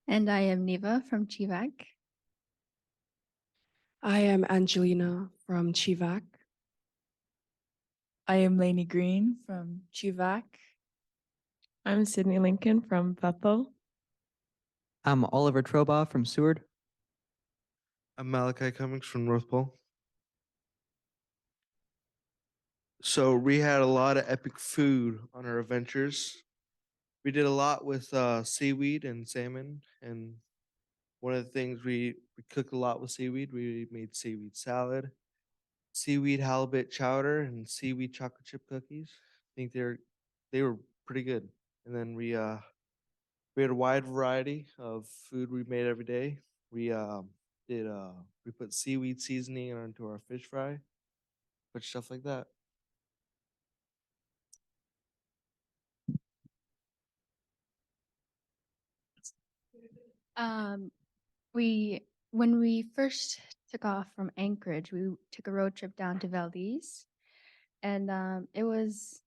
And I am Neva from Chivak. I am Angelina from Chivak. I am Lainey Green from Chivak. I'm Sydney Lincoln from Bethel. I'm Oliver Trobaugh from Seward. I'm Malachi Cummings from North Pole. So we had a lot of epic food on our adventures. We did a lot with seaweed and salmon, and one of the things we cooked a lot with seaweed. We made seaweed salad, seaweed halibut chowder, and seaweed chocolate chip cookies. I think they were pretty good. And then we had a wide variety of food we made every day. We put seaweed seasoning onto our fish fry, put stuff like that. Um, when we first took off from Anchorage, we took a road trip down to Valdez, and it was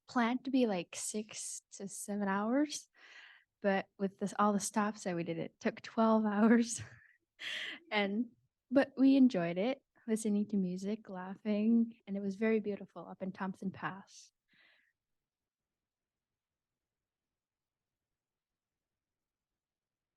planned to be like 6 to 7 hours, but with all the stops that we did, it took 12 hours. and but we enjoyed it, listening to music, laughing, and it was very beautiful up in Thompson Pass.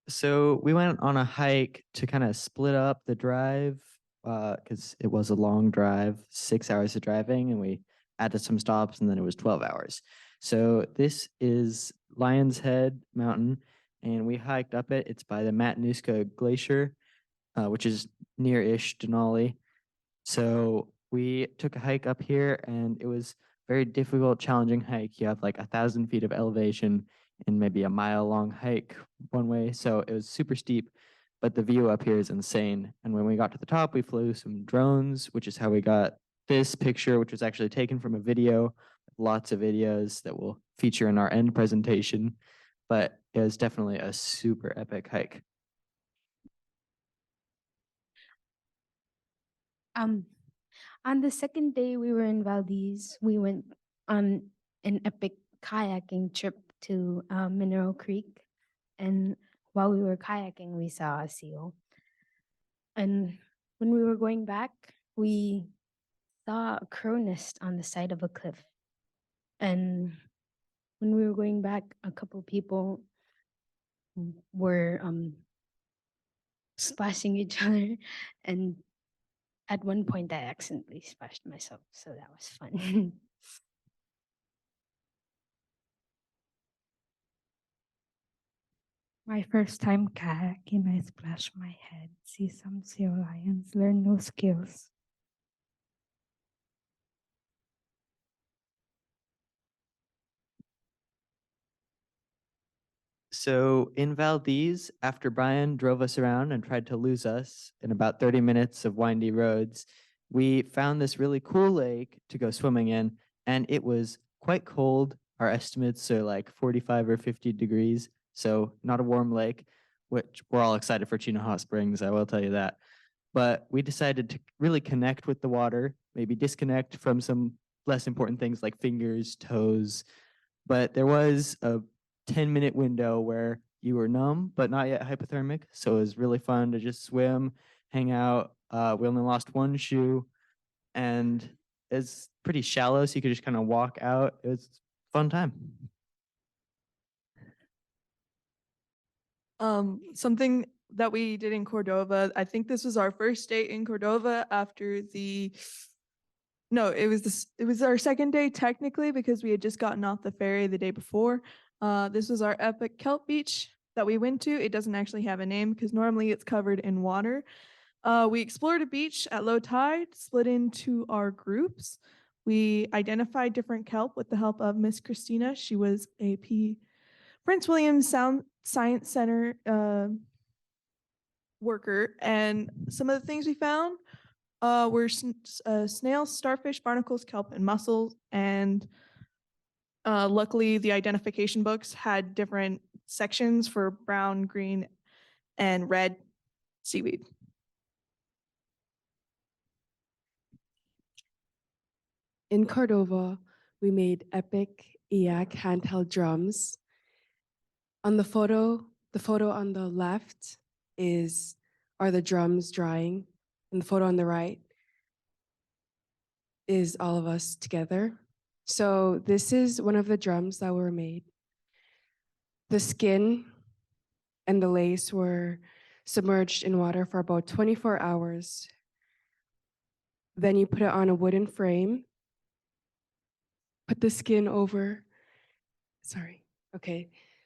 So we went on a hike to kind of split up the drive because it was a long drive, 6 hours of driving, and we added some stops, and then it was 12 hours. So this is Lion's Head Mountain, and we hiked up it. It's by the Matanuska Glacier, which is near-ish Denali. So we took a hike up here, and it was very difficult, challenging hike. You have like 1,000 feet of elevation and maybe a mile-long hike one way. So it was super steep, but the view up here is insane. And when we got to the top, we flew some drones, which is how we got this picture, which was actually taken from a video. Lots of videos that will feature in our end presentation, but it was definitely a super epic hike. Um, on the second day we were in Valdez, we went on an epic kayaking trip to Mineral Creek. And while we were kayaking, we saw a seal. And when we were going back, we saw a crow nest on the side of a cliff. And when we were going back, a couple people were splashing each other. And at one point, I accidentally splashed myself. So that was fun. My first time kayaking, I splashed my head, see some sea lions, learn new skills. So in Valdez, after Brian drove us around and tried to lose us in about 30 minutes of windy roads, we found this really cool lake to go swimming in, and it was quite cold. Our estimates are like 45 or 50 degrees, so not a warm lake, which we're all excited for Chino Hot Springs, I will tell you that. But we decided to really connect with the water, maybe disconnect from some less important things like fingers, toes. But there was a 10-minute window where you were numb, but not yet hypothermic. So it was really fun to just swim, hang out. We only lost one shoe, and it's pretty shallow, so you could just kind of walk out. It was a fun time. Something that we did in Cordova, I think this was our first day in Cordova after no, it was our second day technically because we had just gotten off the ferry the day before. This was our epic kelp beach that we went to. It doesn't actually have a name because normally it's covered in water. We explored a beach at low tide, split into our groups. We identified different kelp with the help of Miss Christina. She was a Prince William Science Center worker, and some of the things we found were snails, starfish, barnacles, kelp, and mussels. And luckily, the identification books had different sections for brown, green, and red seaweed. In Cordova, we made epic EAC handheld drums. On the photo on the left are the drums drying, and the photo on the right is all of us together. So this is one of the drums that were made. The skin and the lace were submerged in water for about 24 hours. Then you put it on a wooden frame, put the skin over,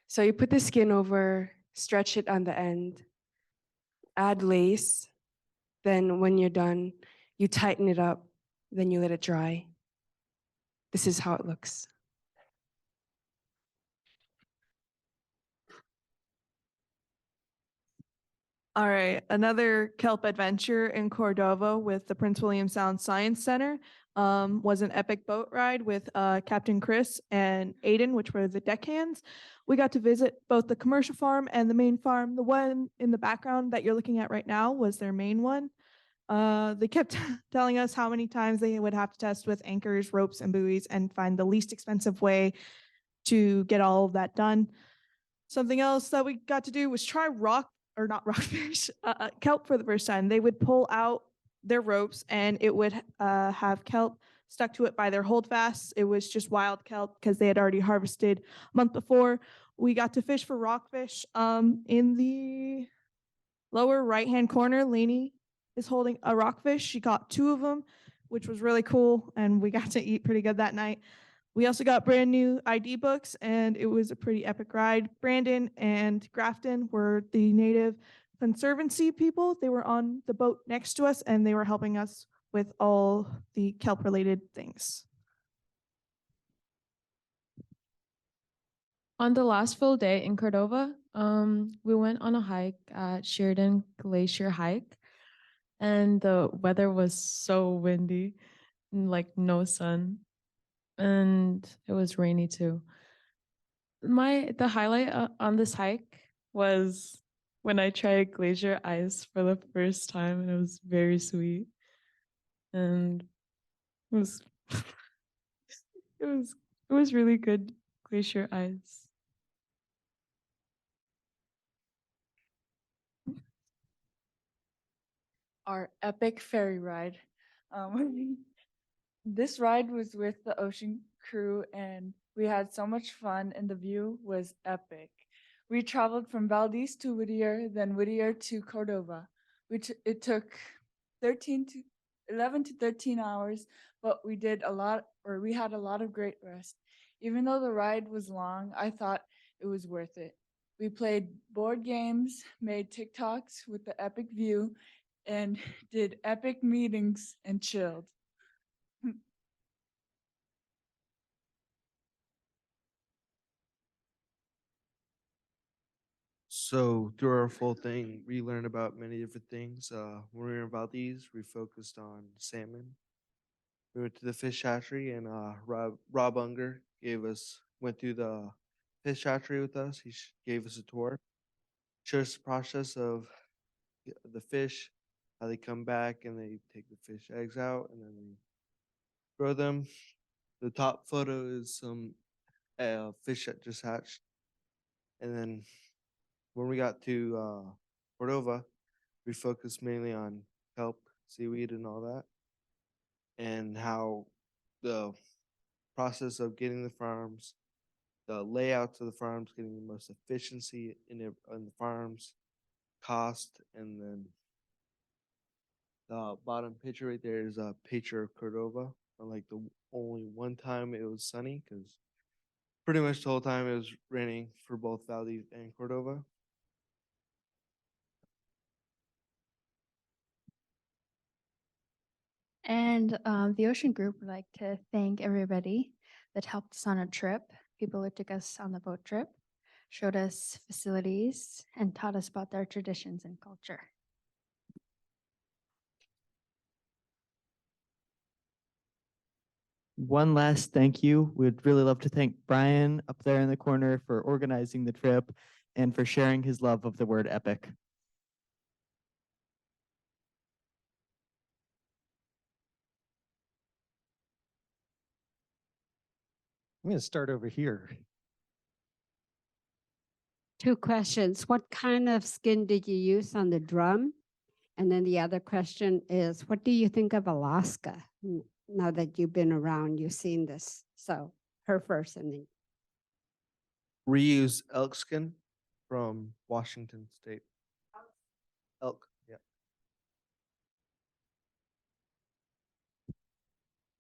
So you put the skin over, stretch it on the end, add lace. Then when you're done, you tighten it up, then you let it dry. This is how it looks. All right, another kelp adventure in Cordova with the Prince William Sound Science Center was an epic boat ride with Captain Chris and Aiden, which were the deckhands. We got to visit both the commercial farm and the main farm. The one in the background that you're looking at right now was their main one. They kept telling us how many times they would have to test with anchors, ropes, and buoys and find the least expensive way to get all of that done. Something else that we got to do was try rockfish, kelp for the first time. They would pull out their ropes and it would have kelp stuck to it by their holdfasts. It was just wild kelp because they had already harvested a month before. We got to fish for rockfish. In the lower right-hand corner, Lainey is holding a rockfish. She caught 2 of them, which was really cool, and we got to eat pretty good that night. We also got brand new ID books, and it was a pretty epic ride. Brandon and Grafton were the native conservancy people. They were on the boat next to us, and they were helping us with all the kelp-related things. On the last full day in Cordova, we went on a hike at Sheridan Glacier Hike, and the weather was so windy, and, like no sun, and it was rainy too. The highlight on this hike was when I tried glacier ice for the first time, and it was very sweet, and it was it was really good glacier ice. Our epic ferry ride. This ride was with the ocean crew, and we had so much fun, and the view was epic. We traveled from Valdez to Whittier, then Whittier to Cordova, which it took 11 to 13 hours, but we had a lot of great rest. Even though the ride was long, I thought it was worth it. We played board games, made TikToks with the epic view, and did epic meetings and chilled. So through our full thing, we learned about many different things. When we were in Valdez, we focused on salmon. We went to the fish hatchery, and Rob Unger went through the fish hatchery with us. He gave us a tour, showed us the process of the fish, how they come back and they take the fish eggs out, and then they grow them. The top photo is some fish that just hatched, and then when we got to Cordova, we focused mainly on kelp, seaweed, and all that, and how the process of getting the farms, the layouts of the farms, getting the most efficiency in the farms, cost, and then the bottom picture right there is a picture of Cordova. Like the only one time it was sunny, because pretty much the whole time it was raining for both Valdez and Cordova. And the Ocean Group would like to thank everybody that helped us on a trip, people who took us on the boat trip, showed us facilities, and taught us about their traditions and culture. One last thank you. We'd really love to thank Brian up there in the corner for organizing the trip and for sharing his love of the word epic. I'm going to start over here. 2 questions. What kind of skin did you use on the drum? And then the other question is, what do you think of Alaska? Now that you've been around, you've seen this. So her first, and then Reuse elk skin from Washington State. Elk,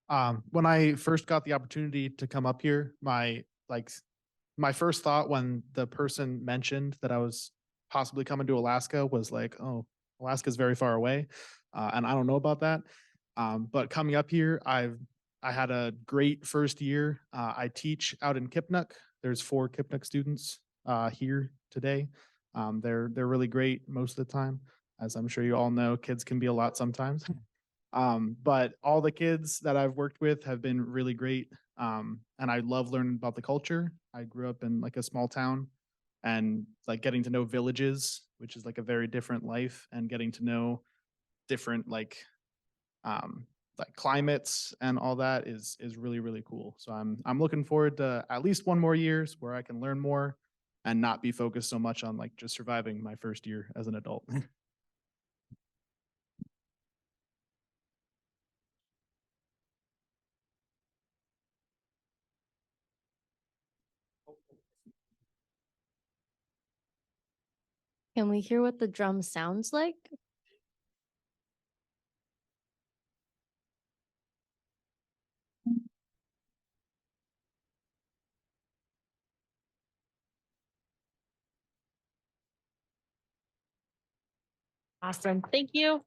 yeah. When I first got the opportunity to come up here, my first thought when the person mentioned that I was possibly coming to Alaska was like, oh, Alaska's very far away, and I don't know about that. But coming up here, I had a great first year. I teach out in Kipnuk. There's 4 Kipnuk students here today. They're really great most of the time. As I'm sure you all know, kids can be a lot sometimes. But all the kids that I've worked with have been really great. And I love learning about the culture. I grew up in like a small town, and like getting to know villages, which is like a very different life, and getting to know different like climates and all that is really, really cool. So I'm looking forward to at least one more years where I can learn more and not be focused so much on like just surviving my first year as an adult. Can we hear what the drum sounds like? Awesome. Thank you.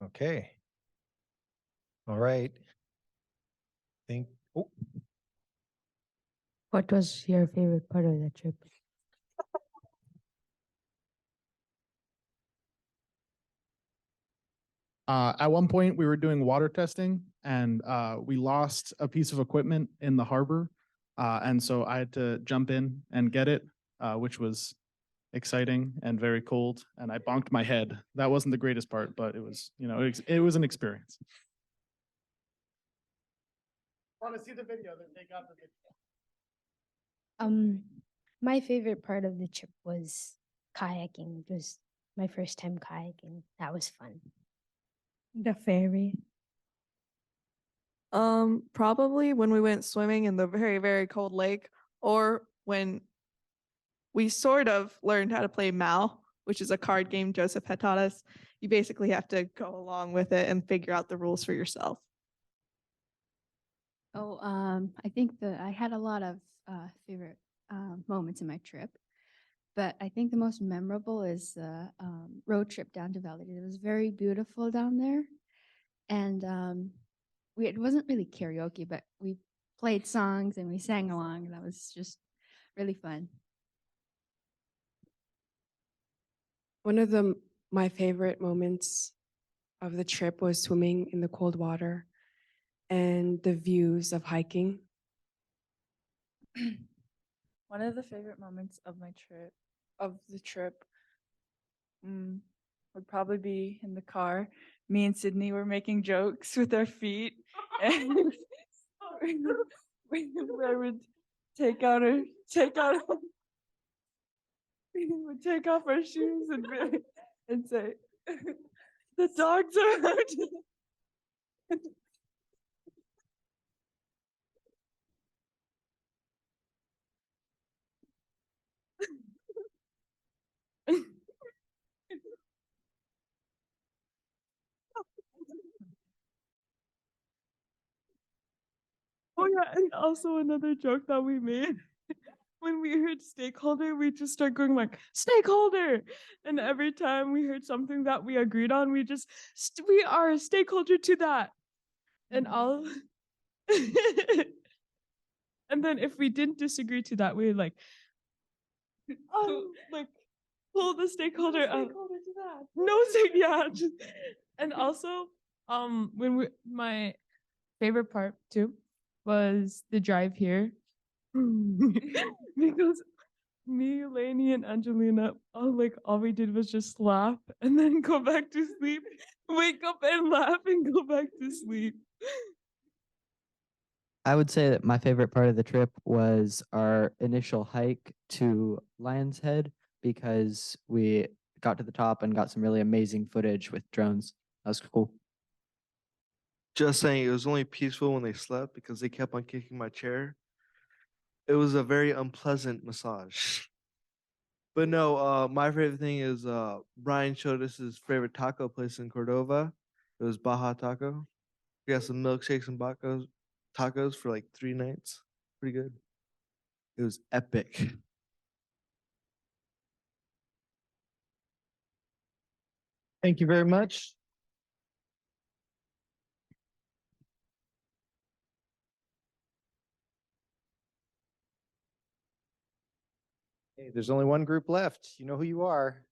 Okay. All right. Oh, What was your favorite part of the trip? At one point, we were doing water testing, and we lost a piece of equipment in the harbor. And so I had to jump in and get it, which was exciting and very cold. And I bonked my head. That wasn't the greatest part, but it was, it was an experience. Want to see the video? They got the video. My favorite part of the trip was kayaking. It was my first time kayaking. That was fun. The ferry. Probably when we went swimming in the very, very cold lake, or when we sort of learned how to play Mao, which is a card game Joseph had taught us. You basically have to go along with it and figure out the rules for yourself. Oh, I think I had a lot of favorite moments in my trip, but I think the most memorable is the road trip down to Valdez. It was very beautiful down there, and it wasn't really karaoke, but we played songs and we sang along, and that was just really fun. One of my favorite moments of the trip was swimming in the cold water and the views of hiking. One of the favorite moments of the trip, would probably be in the car. Me and Sydney were making jokes with our feet, and we would take off our shoes and say, "The dogs are out." Oh yeah, and also another joke that we made. When we heard stakeholder, we just start going like stakeholder, and every time we heard something that we agreed on, we just we are a stakeholder to that, and all. And then if we didn't disagree to that, we would like pull the stakeholder up. No, yeah. And also, my favorite part too was the drive here. Because me, Lainey, and Angelina, all we did was just laugh and then go back to sleep, wake up and laugh and go back to sleep. I would say that my favorite part of the trip was our initial hike to Lion's Head, because we got to the top and got some really amazing footage with drones. That was cool. Just saying, it was only peaceful when they slept because they kept on kicking my chair. It was a very unpleasant massage. But no, my favorite thing is Brian showed us his favorite taco place in Cordova. It was Baja Taco. We got some milkshakes and tacos for like 3 nights. Pretty good. It was epic. thank you very much. Hey, there's only one group left. You know who you are.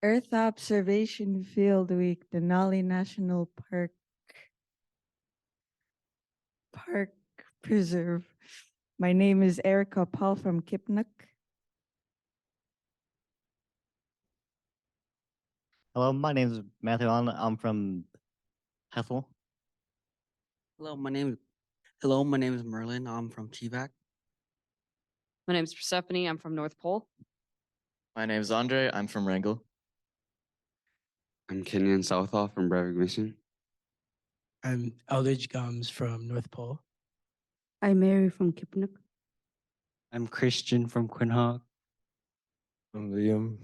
Earth Observation Field Week, Denali National Park Preserve. My name is Erica Paul from Kipnuk. Hello, my name is Matthew. I'm from Hethel. Hello, my name is Merlin. I'm from Chivac. My name is Persephone. I'm from North Pole. My name is Andre. I'm from Wrangell. I'm Kenyon Southall from Breivik Mission. I'm Eldridge Gums from North Pole. I'm Mary from Kipnuk. I'm Christian from Quinhag. I'm Liam.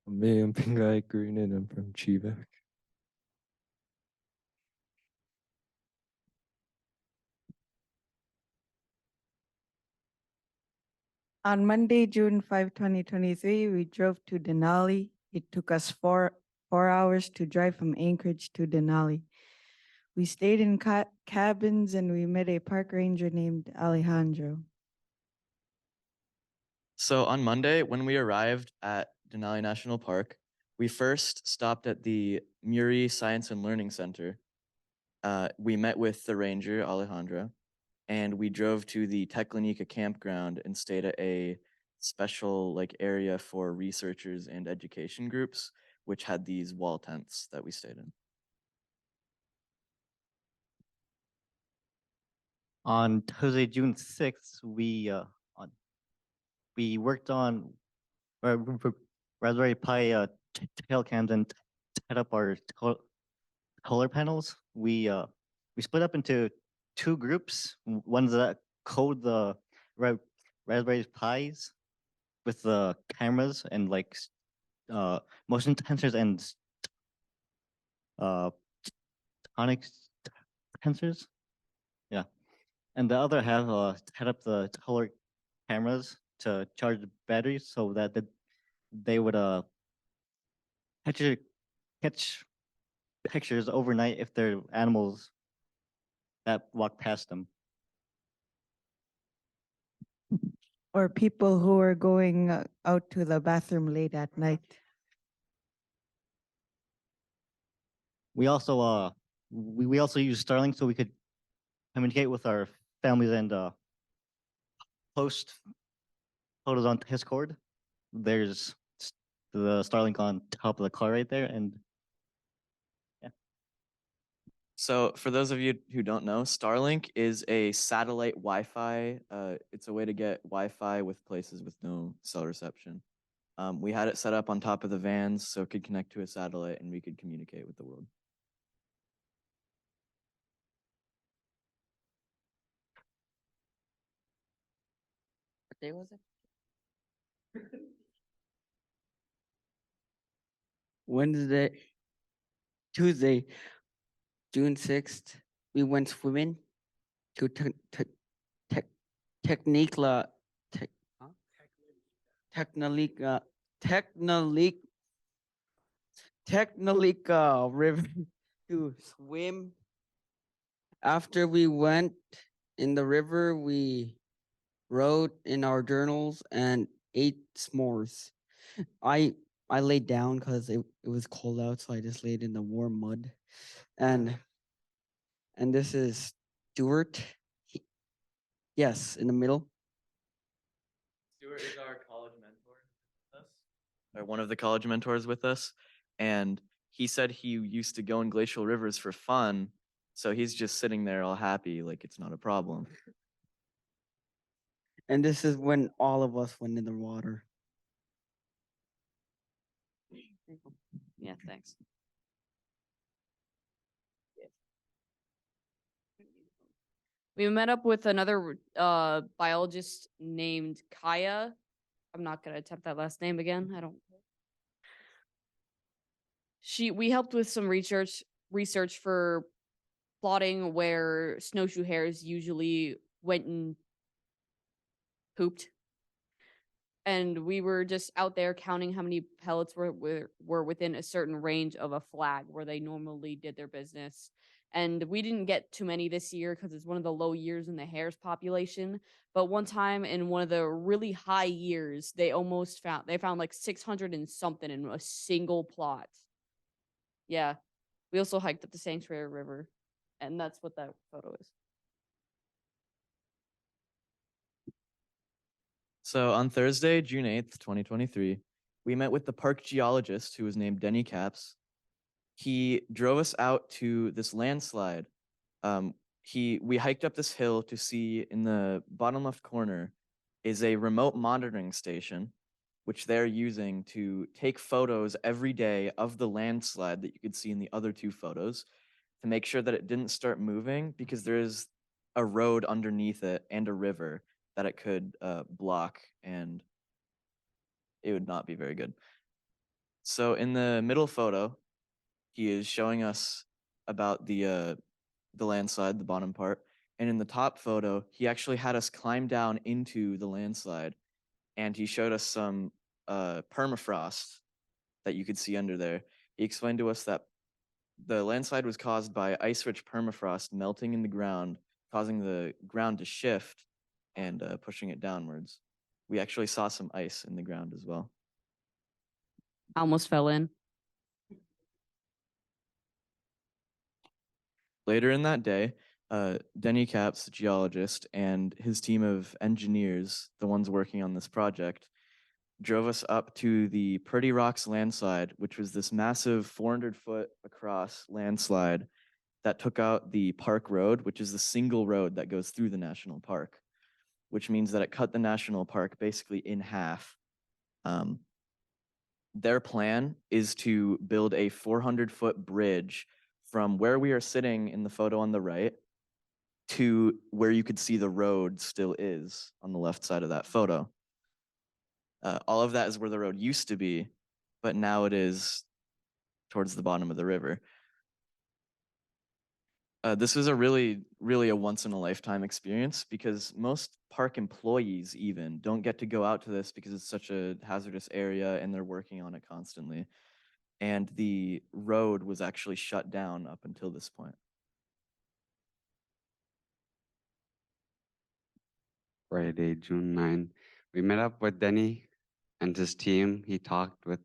I'm Liam Pingai Green and I'm from Chivac. On Monday, June 5, 2023, we drove to Denali. It took us four hours to drive from Anchorage to Denali. We stayed in cabins and we met a park ranger named Alejandro. So on Monday, when we arrived at Denali National Park, we first stopped at the Muri Science and Learning Center. We met with the ranger, Alejandro, and we drove to the Teclanica campground and stayed at a special area for researchers and education groups, which had these wall tents that we stayed in. On Tuesday, June 6th, we worked on Raspberry Pi tail cams and set up our solar panels. We split up into two groups. Ones that code the Raspberry Pis with the cameras and motion sensors and tonic sensors. Yeah. And the other half set up the solar cameras to charge the batteries so that they would catch pictures overnight if there are animals that walk past them. Or people who are going out to the bathroom late at night. We also we also use Starlink so we could communicate with our families and post photos on Discord. There's the Starlink on top of the car right there, and yeah. So for those of you who don't know, Starlink is a satellite Wi-Fi. It's a way to get Wi-Fi with places with no cell reception. We had it set up on top of the vans so it could connect to a satellite and we could communicate with the world. What day was it? Tuesday, June 6th, we went swimming to Technicolor River to swim. After we went in the river, we wrote in our journals and ate s'mores. I laid down because it was cold out, so I just laid in the warm mud. And this is Stuart. Yes, in the middle. Stuart is our college mentor with us, or one of the college mentors with us. And he said he used to go in glacial rivers for fun. So he's just sitting there all happy, like it's not a problem. And this is when all of us went in the water. Yeah, thanks. We met up with another biologist named Kaya. I'm not gonna attempt that last name again. I don't. we helped with some research for plotting where snowshoe hares usually went and pooped. And we were just out there counting how many pellets were within a certain range of a flag where they normally did their business. And we didn't get too many this year because it's one of the low years in the hare's population. But one time in one of the really high years, they found like 600 and something in a single plot. Yeah. We also hiked up the Sanctuary River, and that's what that photo is. So on Thursday, June 8th, 2023, we met with the park geologist who was named Denny Capps. He drove us out to this landslide. We hiked up this hill to see in the bottom left corner is a remote monitoring station, which they're using to take photos every day of the landslide that you could see in the other two photos to make sure that it didn't start moving because there is a road underneath it and a river that it could block, and it would not be very good. So in the middle photo, he is showing us about the landslide, the bottom part, and in the top photo, he actually had us climb down into the landslide, and he showed us some permafrost that you could see under there. He explained to us that the landslide was caused by ice-rich permafrost melting in the ground, causing the ground to shift and pushing it downwards. We actually saw some ice in the ground as well. I almost fell in. Later in that day, Denny Capps, the geologist, and his team of engineers, the ones working on this project, drove us up to the Pretty Rocks landslide, which was this massive 400-foot across landslide that took out the park road, which is the single road that goes through the national park, which means that it cut the national park basically in half. Their plan is to build a 400-foot bridge from where we are sitting in the photo on the right to where you could see the road still is on the left side of that photo. All of that is where the road used to be, but now it is towards the bottom of the river. This was a really a once-in-a-lifetime experience because most park employees even don't get to go out to this because it's such a hazardous area and they're working on it constantly. And the road was actually shut down up until this point. Friday, June 9. We met up with Denny and his team. He talked with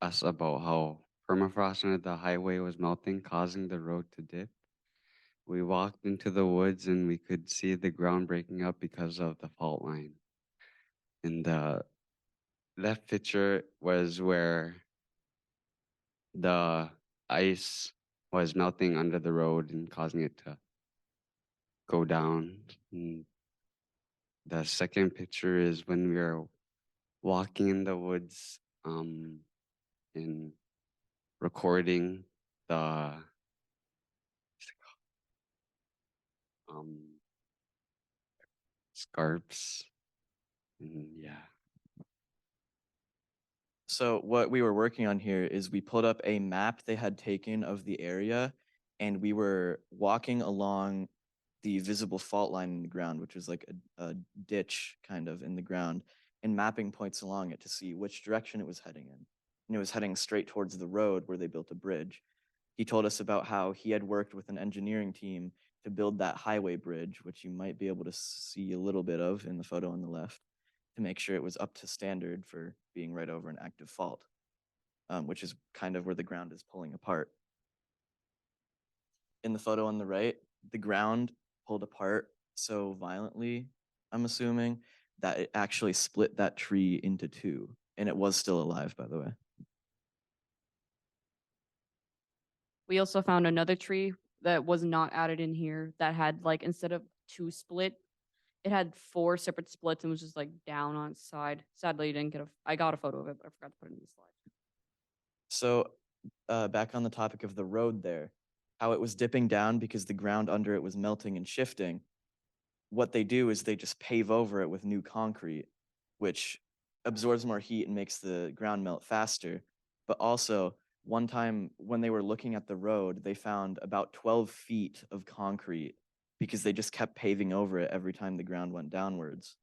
us about how permafrost under the highway was melting, causing the road to dip. We walked into the woods and we could see the ground breaking up because of the fault line. And the left picture was where the ice was melting under the road and causing it to go down. And the second picture is when we were walking in the woods and recording the scarps. And yeah. So what we were working on here is we pulled up a map they had taken of the area, and we were walking along the visible fault line in the ground, which was like a ditch kind of in the ground, and mapping points along it to see which direction it was heading in. And it was heading straight towards the road where they built a bridge. He told us about how he had worked with an engineering team to build that highway bridge, which you might be able to see a little bit of in the photo on the left, to make sure it was up to standard for being right over an active fault, which is kind of where the ground is pulling apart. In the photo on the right, the ground pulled apart so violently, I'm assuming, that it actually split that tree into two. And it was still alive, by the way. We also found another tree that was not added in here that had like, instead of two split, it had 4 separate splits and was just like down on its side. Sadly, I got a photo of it, but I forgot to put it in the slide. So back on the topic of the road there, how it was dipping down because the ground under it was melting and shifting. What they do is they just pave over it with new concrete, which absorbs more heat and makes the ground melt faster. But also, one time when they were looking at the road, they found about 12 feet of concrete because they just kept paving over it every time the ground went downwards.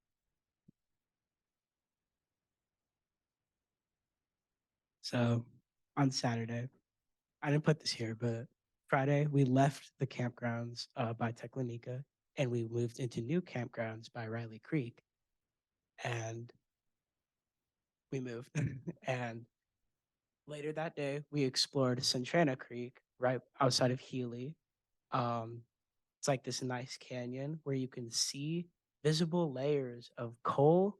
So on Saturday, I didn't put this here, but Friday we left the campgrounds by Teclanica and we moved into new campgrounds by Riley Creek. And we moved. And later that day, we explored Centrana Creek right outside of Healy. It's like this nice canyon where you can see visible layers of coal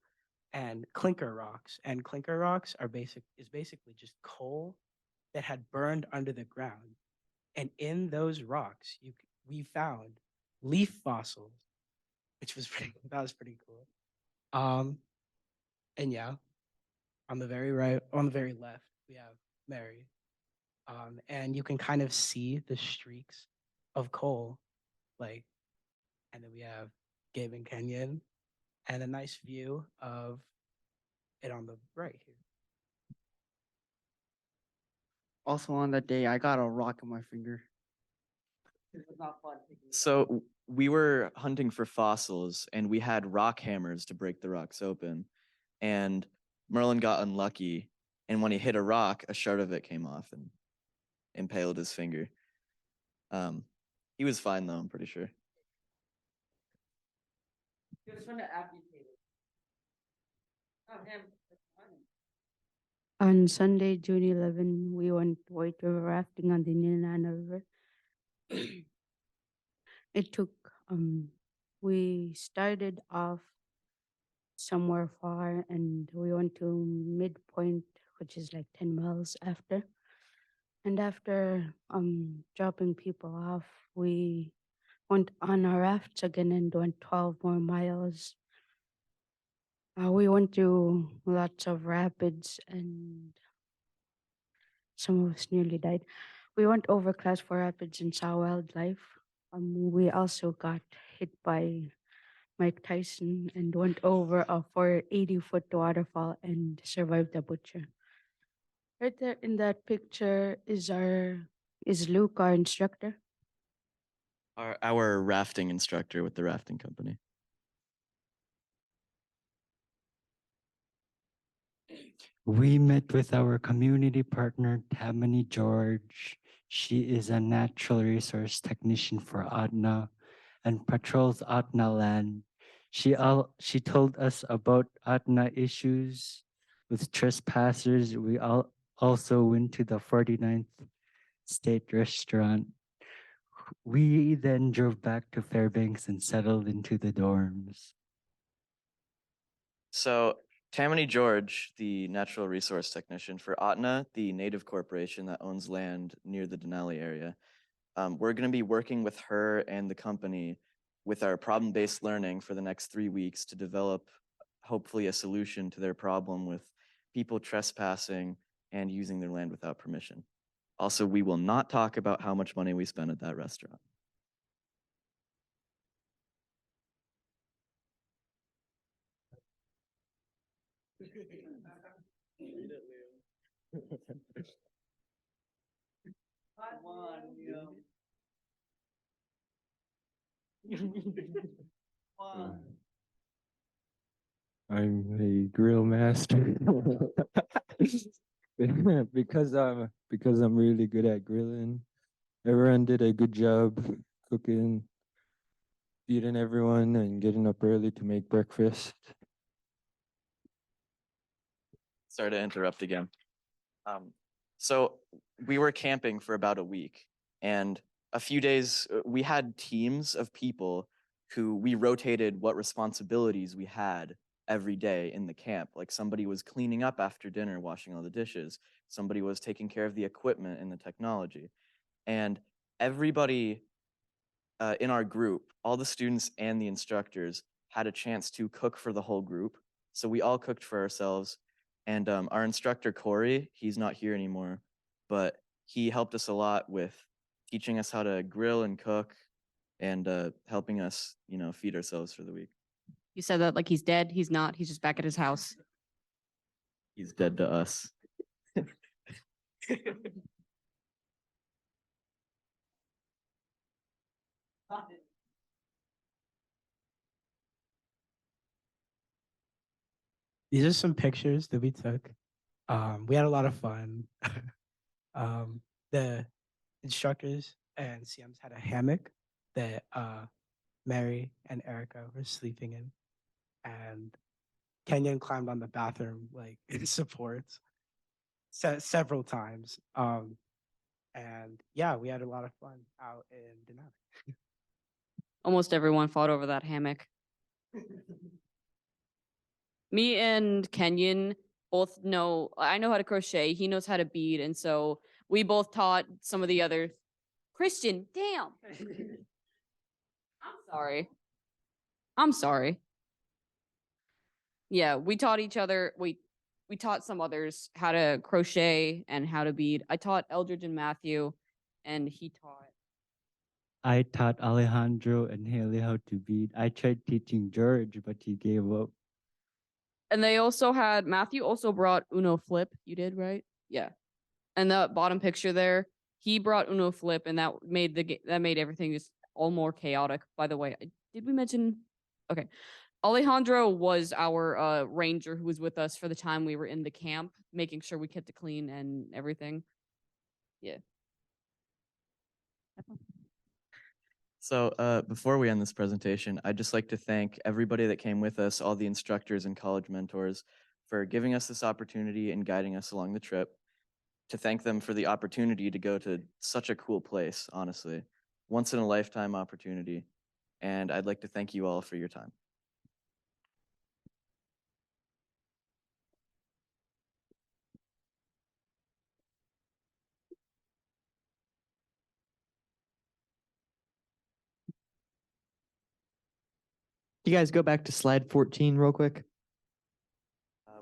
and clinker rocks. And clinker rocks is basically just coal that had burned under the ground. And in those rocks, we found leaf fossils, which was that was pretty cool. And yeah, on the very right, on the very left, we have Mary. And you can kind of see the streaks of coal, like, and then we have Gabe and Kenyon, and a nice view of it on the right here. Also on that day, I got a rock in my finger. It was not fun. So we were hunting for fossils and we had rock hammers to break the rocks open. And Merlin got unlucky. And when he hit a rock, a shard of it came off and impaled his finger. He was fine though, I'm pretty sure. He was trying to amputate it. Not him. On Sunday, June 11, we went white river rafting on the Nilana River. It took, we started off somewhere far and we went to midpoint, which is like 10 miles after. And after dropping people off, we went on our rafts again and went 12 more miles. We went through lots of rapids and some of us nearly died. We went over class 4 rapids and saw wildlife. We also got hit by Mike Tyson and went over a 480-foot waterfall and survived the butcher. Right there in that picture is Luke, our instructor. Our rafting instructor with the rafting company. We met with our community partner, Tammany George. She is a natural resource technician for Atna and patrols Atna land. She told us about Atna issues with trespassers. We also went to the 49th State Restaurant. We then drove back to Fairbanks and settled into the dorms. So Tammany George, the natural resource technician for Atna, the native corporation that owns land near the Denali area, we're going to be working with her and the company with our problem-based learning for the next 3 weeks to develop hopefully a solution to their problem with people trespassing and using their land without permission. Also, we will not talk about how much money we spent at that restaurant. Come on, Leo. I'm a grill master because I'm really good at grilling. Everyone did a good job cooking, feeding everyone, and getting up early to make breakfast. Sorry to interrupt again. So we were camping for about a week, and a few days we had teams of people who we rotated what responsibilities we had every day in the camp. Like somebody was cleaning up after dinner, washing all the dishes. Somebody was taking care of the equipment and the technology. And everybody in our group, all the students and the instructors had a chance to cook for the whole group. So we all cooked for ourselves. And our instructor, Corey, he's not here anymore, but he helped us a lot with teaching us how to grill and cook and helping us, feed ourselves for the week. You said that like he's dead. He's not. He's just back at his house. He's dead to us. These are some pictures that we took. We had a lot of fun. The instructors and CMs had a hammock that Mary and Erica were sleeping in, and Kenyon climbed on the bathroom like in supports several times. And yeah, we had a lot of fun out in Denali. Almost everyone fought over that hammock. Me and Kenyon both know, I know how to crochet, he knows how to bead, and so we both taught some of the other. Christian, damn. I'm sorry. Yeah, we taught each other, we taught some others how to crochet and how to bead. I taught Eldridge and Matthew, and he taught. I taught Alejandro and Haley how to bead. I tried teaching George, but he gave up. And they also had, Matthew also brought Uno Flip. You did, right? Yeah. And the bottom picture there, he brought Uno Flip, and that made everything just all more chaotic. By the way, did we mention? Okay, Alejandro was our ranger who was with us for the time we were in the camp, making sure we kept it clean and everything. Yeah. So before we end this presentation, I'd just like to thank everybody that came with us, all the instructors and college mentors, for giving us this opportunity and guiding us along the trip. To thank them for the opportunity to go to such a cool place, honestly. Once in a lifetime opportunity. And I'd like to thank you all for your time. You guys go back to slide 14 real quick.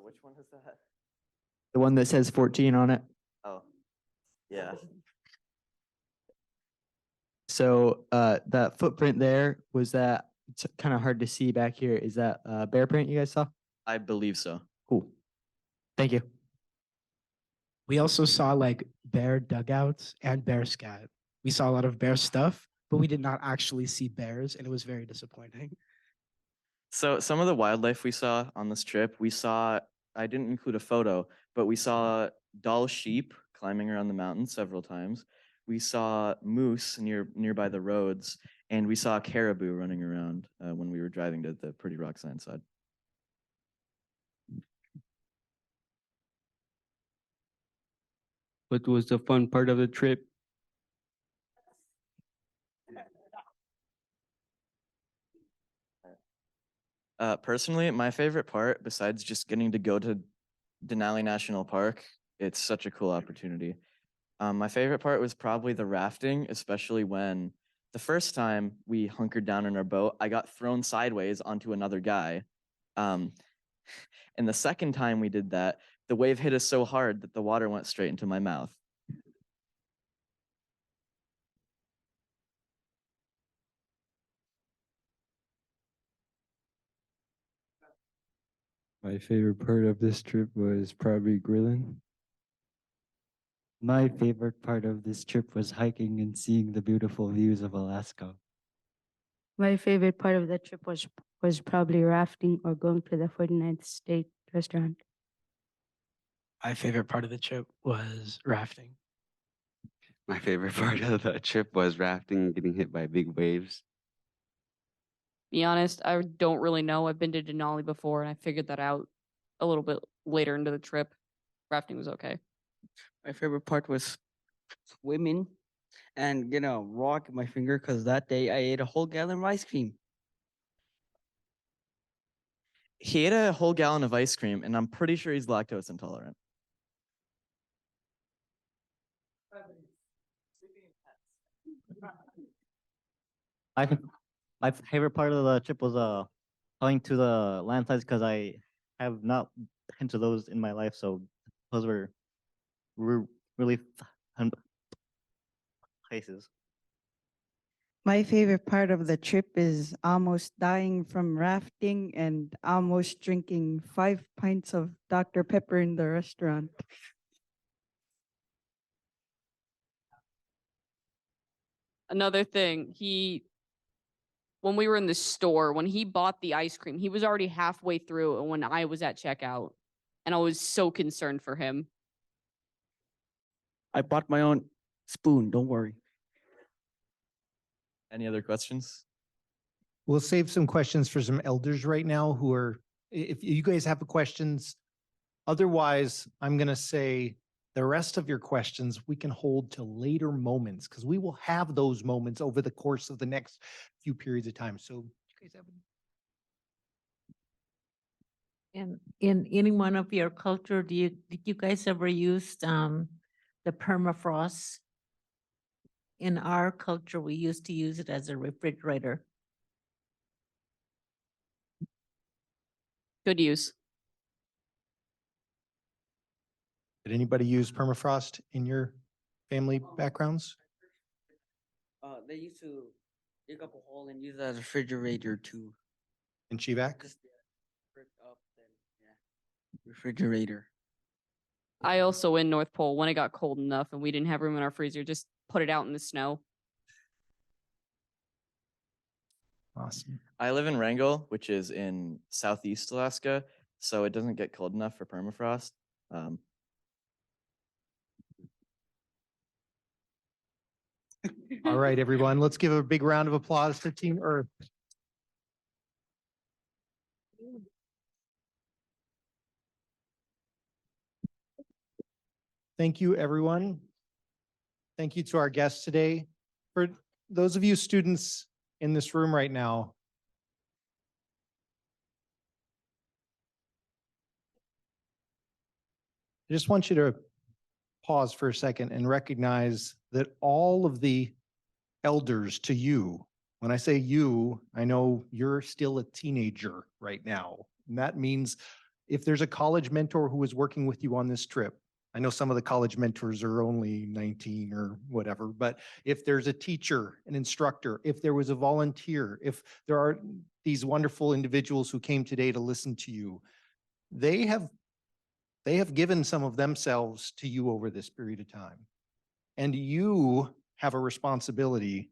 Which one is that? The one that says 14 on it. Oh, yeah. So that footprint there, was that, it's kind of hard to see back here. Is that bear print you guys saw? I believe so. Cool. Thank you. We also saw like bear dugouts and bear scat. We saw a lot of bear stuff, but we did not actually see bears, and it was very disappointing. So some of the wildlife we saw on this trip, I didn't include a photo, but we saw Dall sheep climbing around the mountain several times. We saw moose nearby the roads, and we saw caribou running around when we were driving to the Pretty Rock Side. What was the fun part of the trip? Personally, my favorite part, besides just getting to go to Denali National Park, it's such a cool opportunity. My favorite part was probably the rafting, especially when the first time we hunkered down in our boat, I got thrown sideways onto another guy. And the second time we did that, the wave hit us so hard that the water went straight into my mouth. My favorite part of this trip was probably grilling. My favorite part of this trip was hiking and seeing the beautiful views of Alaska. My favorite part of the trip was probably rafting or going to the 49th State Restaurant. My favorite part of the trip was rafting. My favorite part of the trip was rafting and getting hit by big waves. Be honest, I don't really know. I've been to Denali before, and I figured that out a little bit later into the trip. Rafting was okay. My favorite part was swimming and get a rock in my finger because that day I ate a whole gallon of ice cream. He ate a whole gallon of ice cream, and I'm pretty sure he's lactose intolerant. My favorite part of the trip was going to the landslides because I have not been to those in my life, so those were really fun places. My favorite part of the trip is almost dying from rafting and almost drinking 5 pints of Dr. Pepper in the restaurant. Another thing, when we were in the store, when he bought the ice cream, he was already halfway through and when I was at checkout. And I was so concerned for him. I bought my own spoon. Don't worry. Any other questions? We'll save some questions for some elders right now who are, if you guys have questions, otherwise, I'm going to say the rest of your questions we can hold to later moments because we will have those moments over the course of the next few periods of time. So you guys have in any one of your culture, did you guys ever use the permafrost? In our culture, we used to use it as a refrigerator. Good use. Did anybody use permafrost in your family backgrounds? They used to dig up a hole and use it as a refrigerator too. In Chivac? Just brick up then, yeah. Refrigerator. I also in North Pole, when it got cold enough and we didn't have room in our freezer, just put it out in the snow. Awesome. I live in Wrangell, which is in southeast Alaska, so it doesn't get cold enough for permafrost. All right, everyone, let's give a big round of applause to Team Earth. Thank you, everyone. Thank you to our guests today. For those of you students in this room right now, I just want you to pause for a second and recognize that all of the elders to you, when I say you, I know you're still a teenager right now. And that means if there's a college mentor who is working with you on this trip, I know some of the college mentors are only 19 or whatever, but if there's a teacher, an instructor, if there was a volunteer, if there are these wonderful individuals who came today to listen to you, they have given some of themselves to you over this period of time. And you have a responsibility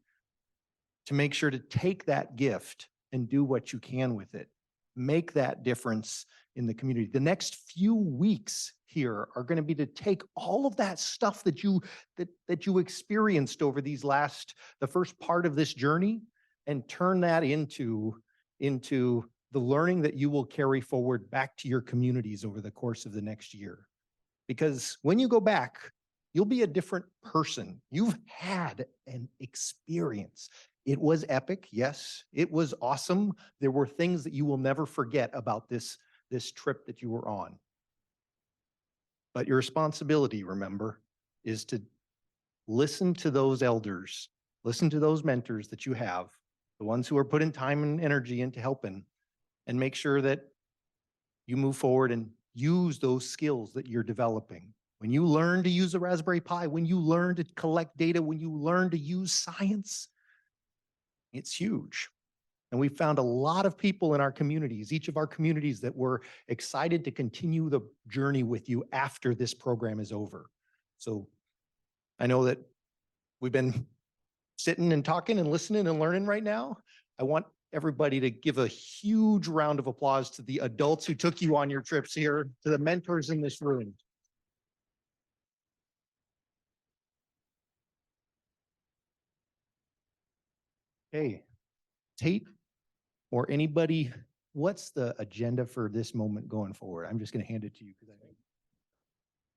to make sure to take that gift and do what you can with it. Make that difference in the community. The next few weeks here are going to be to take all of that stuff that you experienced over the first part of this journey and turn that into the learning that you will carry forward back to your communities over the course of the next year. Because when you go back, you'll be a different person. You've had an experience. It was epic, yes. It was awesome. There were things that you will never forget about this trip that you were on. But your responsibility, remember, is to listen to those elders, listen to those mentors that you have, the ones who are putting time and energy into helping, and make sure that you move forward and use those skills that you're developing. When you learn to use a Raspberry Pi, when you learn to collect data, when you learn to use science, it's huge. And we found a lot of people in our communities, each of our communities, that were excited to continue the journey with you after this program is over. So I know that we've been sitting and talking and listening and learning right now. I want everybody to give a huge round of applause to the adults who took you on your trips here, to the mentors in this room. Hey, Tate or anybody, what's the agenda for this moment going forward? I'm just going to hand it to you because I think.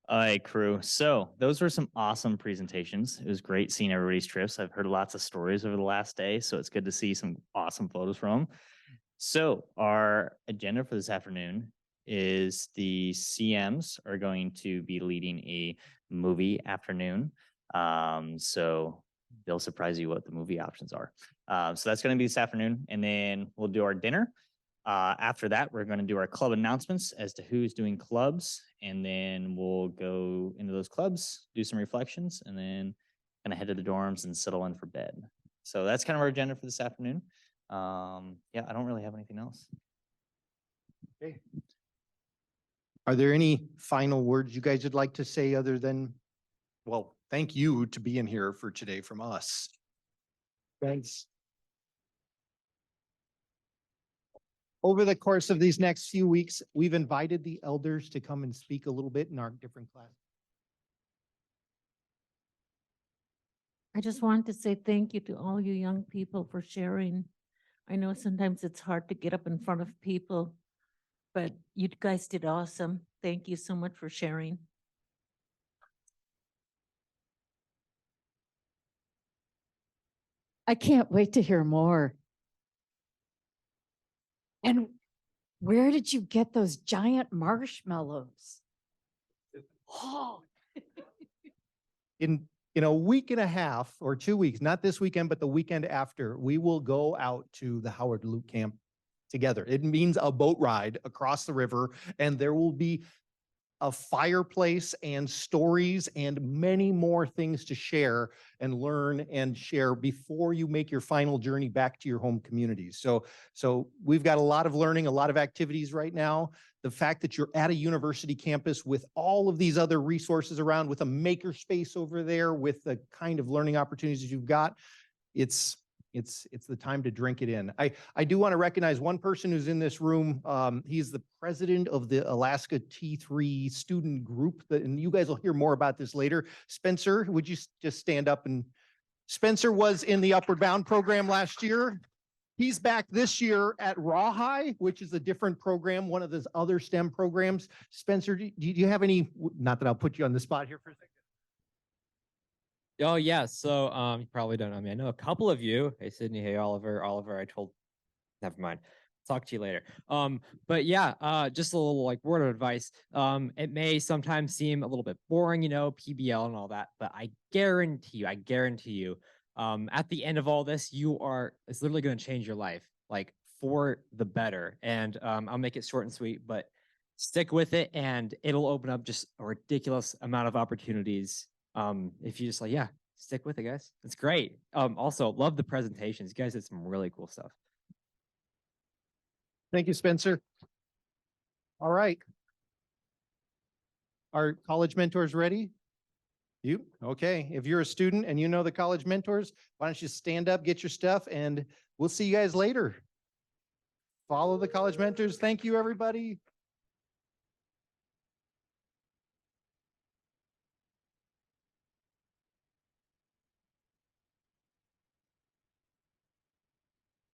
All right, crew. So those were some awesome presentations. It was great seeing everybody's trips. I've heard lots of stories over the last day, so it's good to see some awesome photos from them. So our agenda for this afternoon is the CMs are going to be leading a movie afternoon. So they'll surprise you what the movie options are. So that's going to be this afternoon, and then we'll do our dinner. After that, we're going to do our club announcements as to who's doing clubs, and then we'll go into those clubs, do some reflections, and then kind of head to the dorms and settle in for bed. So that's kind of our agenda for this afternoon. Yeah, I don't really have anything else. Okay. Are there any final words you guys would like to say other than, well, thank you to being here for today from us. Thanks. over the course of these next few weeks, we've invited the elders to come and speak a little bit in our different classes. I just want to say thank you to all you young people for sharing. I know sometimes it's hard to get up in front of people, but you guys did awesome. Thank you so much for sharing. I can't wait to hear more. And where did you get those giant marshmallows? Oh, In a week and a half or 2 weeks, not this weekend, but the weekend after, we will go out to the Howard Luke Camp together. It means a boat ride across the river, and there will be a fireplace and stories and many more things to share and learn and share before you make your final journey back to your home communities. So we've got a lot of learning, a lot of activities right now. The fact that you're at a university campus with all of these other resources around, with a maker space over there, with the kind of learning opportunities you've got, it's the time to drink it in. I do want to recognize one person who's in this room. He's the president of the Alaska T3 student group, and you guys will hear more about this later. Spencer, would you just stand up? And Spencer was in the Upward Bound program last year. He's back this year at Rawhigh, which is a different program, one of those other STEM programs. Spencer, do you have any, not that I'll put you on the spot here for a second. Oh yeah, so you probably don't know me. I know a couple of you. Hey Sydney, hey Oliver. Never mind. Talk to you later. But yeah, just a little like word of advice. It may sometimes seem a little bit boring, PBL and all that, but I guarantee you, at the end of all this, it's literally going to change your life, like for the better. And I'll make it short and sweet, but stick with it and it'll open up just a ridiculous amount of opportunities. If you just stick with it, guys. It's great. Also love the presentations. You guys did some really cool stuff. Thank you, Spencer. All right. Are college mentors ready? You? Okay. If you're a student and you know the college mentors, why don't you stand up, get your stuff, and we'll see you guys later. Follow the college mentors. Thank you, everybody.